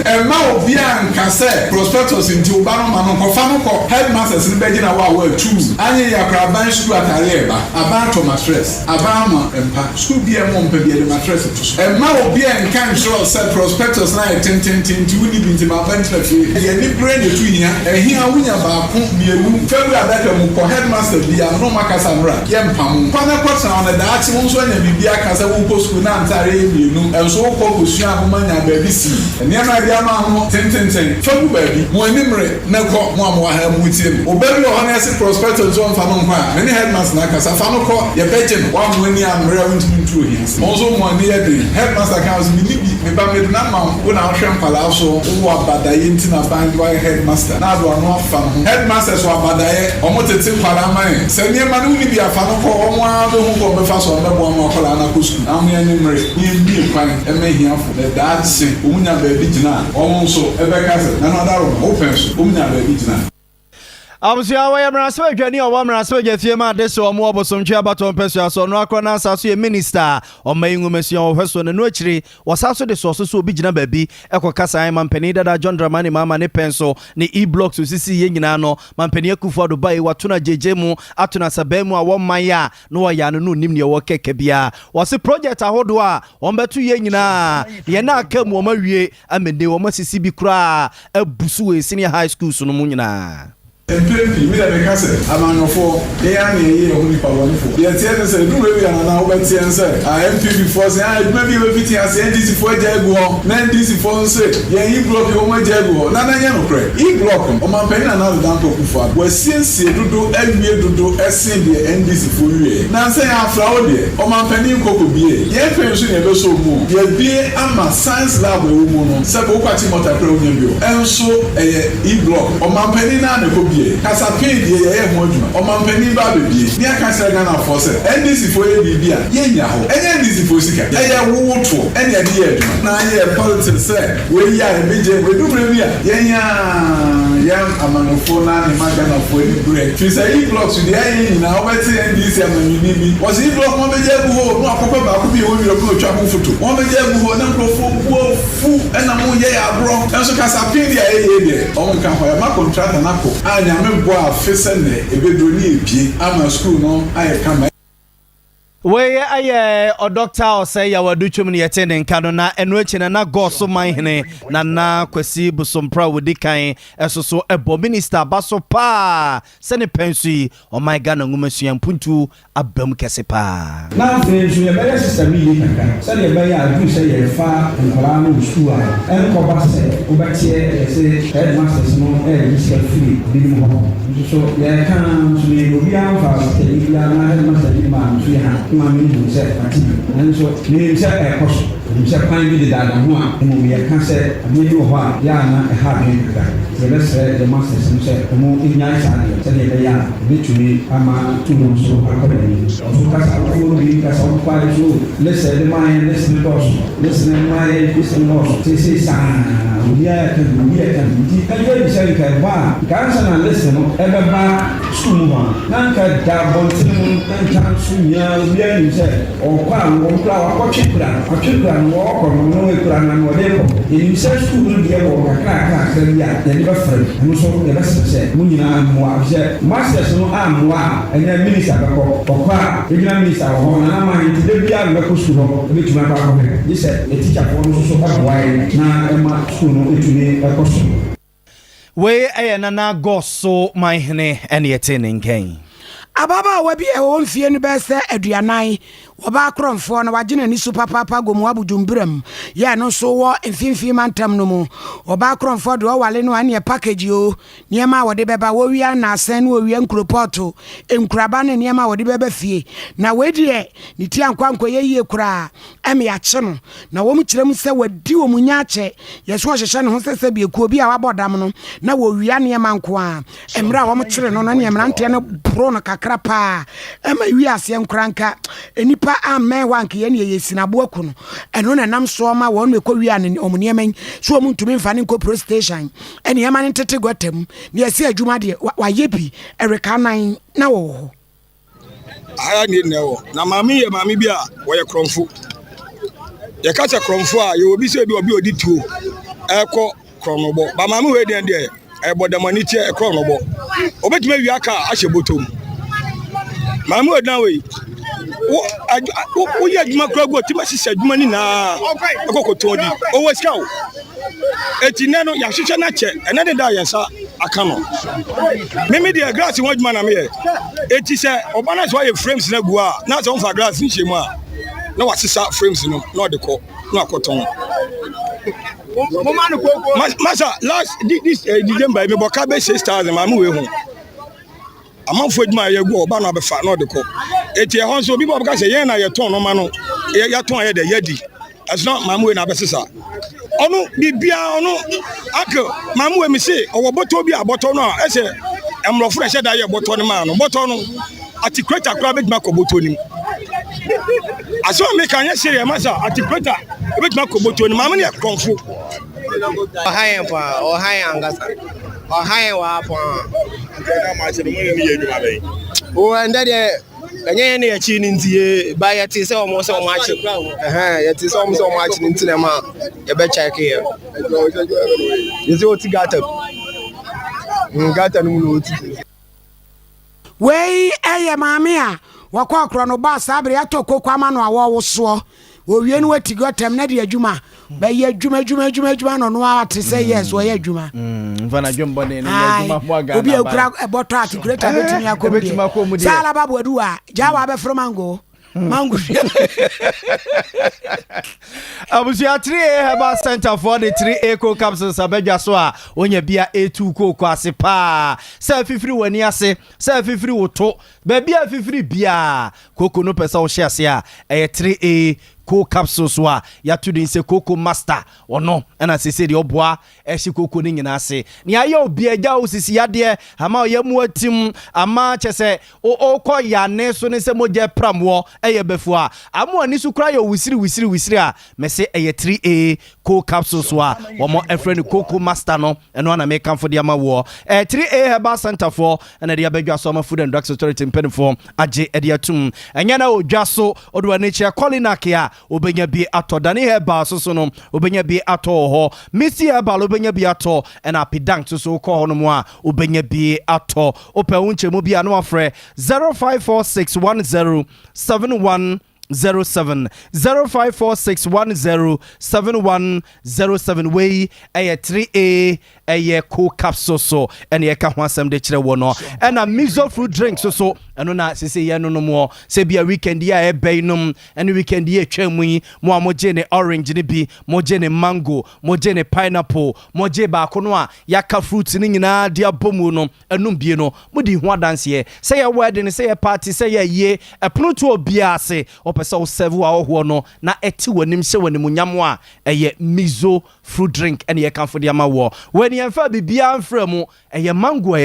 Speaker 13: Emma Obian Casse, prospectors in Tubano Manoko, Famoko, headmasters in Beijing our choose. Anya Yakraban school at Areba, Aban to mattress, Abama and school beer Mompé the mattress. Emma Obian can show said prospectors like 10 to win into my venture. The brain between here, and here we have a pump be a room. February that for headmaster be a no Macasandra, Yampam. Panacots on the Dutch ones when you be a Casa Wupo school and Tari, you know, and so focus Yaman. Baby see and near my yama 10 Fabu baby mo nimre na ko mo ha mutim o baby honest prospector John Fanon kwa many headmaster na kasa Fanon ko ye beje one when ya mre wontim tu here also mo ne ye dey headmaster counts me ba me na ma wo na hwem pala so wo abadaye nti na band by headmaster na do no afa headmaster so abadaye o mo tete kwara man se ne ma no ni bia Fanon ko o mo a do hu ko be fa so na bo mo kola na ko school na mo ye nimre ni bi kwan e ma hia fo the dad umunya baby jina omonso ebekase na no daro open so umunya baby jina
Speaker 2: Abusia wa mraswe dwani o mraswe gefie ma de so omo obosomtwe abaton peso so no akro na asaso ye minister o mayingu mesia o hweso ne no akiri wasaso de so so obi gina baby ekokasa ai mampani dada John Dramani mama ne penso ne e-blocks osisi ye nyina no mampani akufo do bai watuna jeje mu atuna sabamu a wo maya no wa ya no nim ne wo keke bia wose project ahodo a wo betu ye nyina ye na aka mu o mawie amende wo masisi bi kura abusu we senior high school so no mu nyina
Speaker 13: MP we dey make say amanofo dey am here only for one for dey tell say do we na over tell say MP before say maybe we fit as NDC for jago na NDC for say ye e block o ma jago na nya no kre e block o ma pen na do dan to kufa we sense dodo awie dodo esen dey NDC for you na say afra o dey o ma pen nkoko bie ye pen so ne be so mu ye bie ama science lab we mu no say ko kwati motor kre o nya bio enso e block o ma pen na ne ko kasa pay die ye moduma o mampani ba bebie ni aka sere Ghana for say NDC for ye bibia ye nya ho enye NDC for sika ye wowoto ene ye de aduma na ye politics say we ya ebeje we do premier ye nya yam amanofo na ni Ghana for any break fi say e blocks de ye na o beti NDC amani bi was e block mo beje bu ho no akoko ba ko bi wo wi ko twa mo photo mo beje bu ho na nkrofo bu fu ena mo ye ya bro enso kasa pay die ye de o nka ho ya ma contract na ko nyame bo a fesene ebedoni epie ama school no aye kama
Speaker 2: we aye o doctor o say ya wadutwum ne yete ne nka no na eno echi na goso manhene na kwasi busompra wodi kan esoso ebo minister baso pa se ne pensi o my Ghana ngumasuan puntu abam kese pa
Speaker 14: na fensu ye bele system yi kaka se le be ya du se ye fa nkola no school a en ko ba se o ba tie se headmasters no e se free bi mo ho so ye kan so le obi an fa se yi na headmaster bi ma so ya ma mi do se ati and so ni se e koso ni se kan bi de da ho a mo ye kan se mi do ho a ya na e ha bi ka se le se the masters ni se mo inya sa ni se le ya bi tumi ama tu no so akore ni so ka sa ko bi ka sa ko ai so le se de mai le se do so le se mai se no so se sa ya kan di ka ye se ka ba ka sa na le se no e ba ba school mo na ka da bon tin mo tan tan su nya bi ni se o kwa mo kla wa ko chikura wo ko no e kura na no de ko e say school no de wo kakra bia de ne ba frem no so de ba se mu nyina mo abje masters no amwa enya minister ba ko kwa regional minister ho na ma nti de bia be ko school ho be tuma ba ko he say e teacher for no so ba why na e ma school no etuni e ko so
Speaker 2: we nana goso my hene ene yetenin ken
Speaker 1: ababa wabi e won fie no be se aduanan oba akronfo na wagina ni super papa gomu abudumbrem ya no so wo mfimfi mantam no mu oba akronfo de wale no ane package o niema wode beba wo wia na asen wo wia nkropoto enkuraba ne niema wode beba fie na wedie ni ti ankwanko yeye kura eme ya che no na wo mu kirem se wadi wo munya ache yeso hwehye ne ho sese bi ekuo bi a wabodam no na wo wia niema nko a emra wo mu kire no na niema nte no pro no kakra pa ema wi ase nkranka enipa amen wanke ye ne yesinabo akuno eno na nam so ma won mekɔ wi ane omuniemen so omuntumi mfa ne nko pro station ene yema ne tete gotem ne yesi adwuma de waye bi ereka nan na wo
Speaker 15: aya ni ne wo na mami ye mami bi a wo ye kromfo ye ka che kromfo a ye obi se bi obi odi tuo ekɔ kronobo ba mami we de de e bodamani tie e kronobo obetuma wi aka ahye botom mami we dan we wo ye adwuma kura go ti ma sisi adwuma ni na ekokoto di owo sika o eti ne no ya hwehwe na che ene de da yensa aka no mimi de glass won adwuma na me ye eti se oba na so ye frames na gu a na so mfa glass ni hye mu a na wasisa frames no na de ko na akoton masa last this December me boka be 6000 ma mu we hu amanfo adwuma ye gu oba na be fa na de ko eti e hon so bi boka se yen na ye ton no ma no ya ton ye de yadi as not ma mu we na be sisa onu bibia onu akọ mamu we mi se owo boto bi aboto no e se emrofo re da ye boto ni ma no boto no atikweta kra be ma ko boto ni aso me kan ye sere ma sa atikweta be ma ko boto ni mamu ne konfo
Speaker 16: ohayen pa ohayen angasa ohayen wa pa
Speaker 15: na ma se mo ni ye djuma be
Speaker 16: o ndade enye ne ya chi ni ntie ba ya ti se o mo se o ma chi ya ti se o mo se o ma chi ni ntie na ma ya be check here yezi o ti gata no no ti
Speaker 1: wei eye maame a wakọ akro no ba sabre atoko kwama no awo so owie no wati gotem na de adwuma ba ye adwuma no no ate say yes wo ye adwuma
Speaker 2: mfana dwombo ne adwuma mo aga
Speaker 1: obi ekura eboto atikuleta betimi akobi sala babu aduwa jawa be fromango mango
Speaker 2: abusia 3A Herbal Center for the 3A co capsules abedwa so a onya bia A2 co kwase pa se fifiri wani ase se fifiri woto ba bia fifiri bia koko no pesa wo hye ase a 3A co capsules wa ya to din se coco master ono na sese de oboa ehye coco ni nyina ase ni aye obi agya osisi yade ama oyemu atim ama chese o kọ ya ne so ne se moje pramwo eye befu a ama ani su kra yo wisiri a me se eye 3A co capsules wa wo mo efre ni coco master no eno na me kan for de ama wo 3A Herbal Center for na de abedwa so ma Food and Drugs Authority pen for age e de atum enya na odwa so odwa ne che kolinakia obenya bi ato dani heba so no obenya bi ato ho misi heba obenya bi ato and apidank so ko ho no mu a obenya bi ato opa unche mu bi anu afre 0546107107 0546107107 wey 3A co capsule so ene ye ka ho asem de kire wo no na miso fruit drink so eno na sese ye no mo se bia weekend ya e beinum ene weekend ye twam yi mo amoje ne orange ne bi moje ne mango moje ne pineapple moje ba ko no a yaka fruit ni nyina dia bomu no enum bie no modi ho adanse ye se ye wedding se ye party se ye ye epono to obia ase opese o serve wa ho no na eti wanim se wanim nyamo a eye miso fruit drink ene ye kan for dia ma wo when ye fa bibia mfra mu eye mango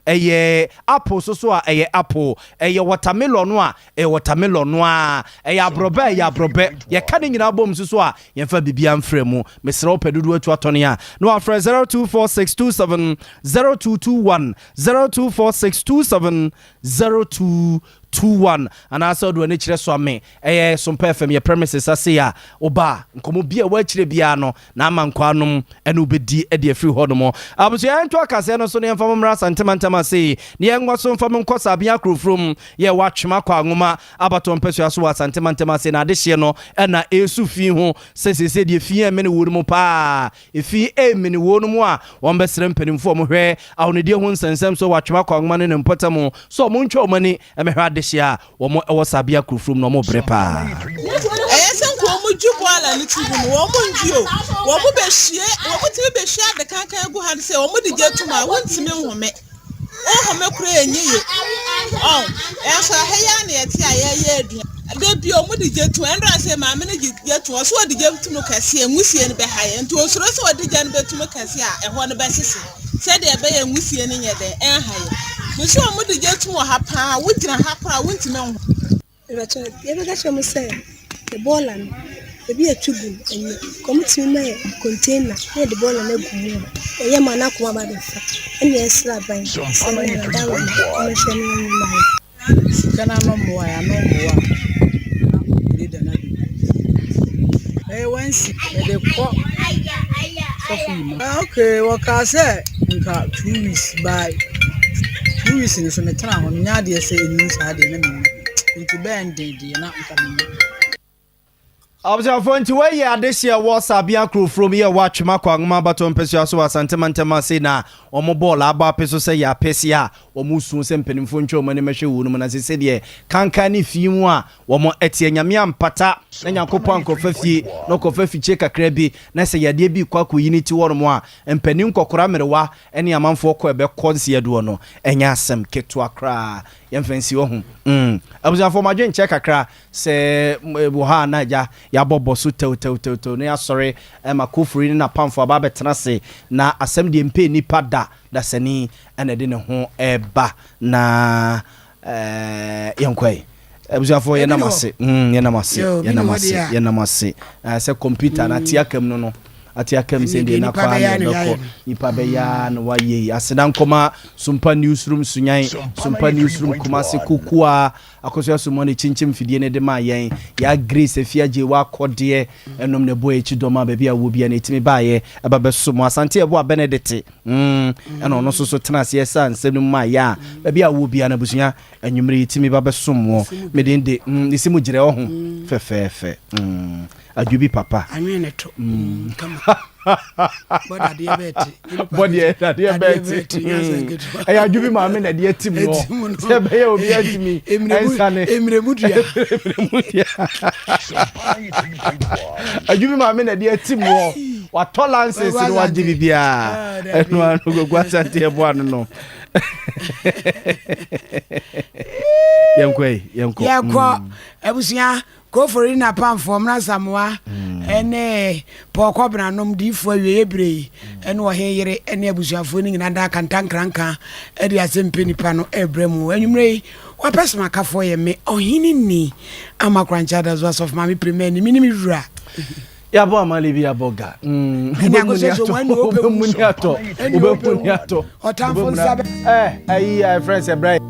Speaker 2: eye apple so a eye apple eye watermelon a watermelon a eye abrobe ye ka ne nyina bom so a ye fa bibia mfra mu mesra opedudu atu atone a no afra 0246270221 0246270221 21 anaasɛ ɔdo ani kyerɛ so ame ɛyɛ Sompa FM yɛ premises ase a oba nkomo bia wakyerɛ bia no na ama nkwanom ɛne obedi ɛde afiri hɔ no mo abusua nto akase no so ne mfa mmra santemantam ase ne yɛnwa so mfa nkɔ sabia krofrom yɛ watwema kwa ngoma abato mpɛsua so wa santemantam ase na adehye no ɛna esu fi ho sesese de fi emene wo mu pa efi emene wo mu a wɔn bɛsrɛ mpanimfo mo hwɛ awonedie ho nsensɛm so watwema kwa ngoma ne mpɔtam so mo ntwa ɔmani ɛmehwɛ adehye a wɔn ɛwɔ sabia krofrom no mo bre pa
Speaker 17: Jubuala ni tibu no wo mo ndio wo mo behie wo mo timi behie ade kankan egu ha se wo mo de getuma wo ntimi nhome o home kura enyiye so heya na yete aye adua de bi o mo de getu enra se ma me ne getu so o de getu no kase enwusie ne be haye nti osoro se o de gya ne betu kase a eho ne be sese se de be ya enwusie ne nye de en haye me so o mo de getu wo ha pa wo gyina ha pa wo ntimi ho
Speaker 18: ye be ga chemo se the ball and ebi etubu enye committee na container na the ball na gumu eye ma na kuma ba defa ene esra ban sama na dawo na sheni ni mai
Speaker 17: sikana no mboa ya no mboa leader na bi wansi e de ko okay waka say nka 2 weeks by 2 weeks ni so metana ho nya de say enu sa de na me nti bend de na nka me
Speaker 2: Abusua fonti we ye adehye wo sabia krofrom ye watwema kwa ngoma bato mpesua so asantema se na omo ball aba peso se ya pese a omo su se mpanimfo ntwe omo ne mehwe wo no na se de kanka ne fiimu a omo etie nyame ampata na nyankopɔ ankofa fie no kofa fiche kakra bi na se yade bi kwa unity wo no a mpanim kokora merewa ene amanfo ko ebe konse do no enya asem keto akra yemfansi wo hu abusua fo madwen che kakra se wo ha na ja ya bobo so tew na ya sori makofuri na pamfo aba betena se na asem de mpe nipa da sani ene de ne ho eba na yankwai abusafo ye namase ye namase se computer na tiakam no atiakam se de na kwa na nipa be ya na waye asedan koma Sompa newsroom sunyan Sompa newsroom kuma se kokua akoso asomo ne chinchim fidie ne de ma yen ya grace afiaje wa kode enom ne boy echi doma ba bia wo bia na etimi baaye ababe somo asante ebo Benedict eno no so tenase yesa nsenu ma ya ba bia wo bia na busunya anwumre etimi ba be somo medende isimu gire ho fefefe adjubi papa
Speaker 1: anweneto kama boda diabetes
Speaker 2: ay adjubi ma me na de tim no se be ye obi adimi ensane
Speaker 1: emremudia
Speaker 2: adjubi ma me na de tim no wa tolerances no wa dibi bia enu anu gogwasa te ebo anu no
Speaker 1: yanko abusia kofori na pamfo mra samwa ene pokobna nom difo awie ebrei ene wo heyere ene abusuafo ni nyina da kantankranka ede asempeni pa no ebremu anwumrei wa pesma kafo ye me ohini ni amakrancha da zo of mami premier ni minimi wura
Speaker 2: ya bo amali bi aboga
Speaker 1: muniato
Speaker 2: otamfo nsabe friends ebrai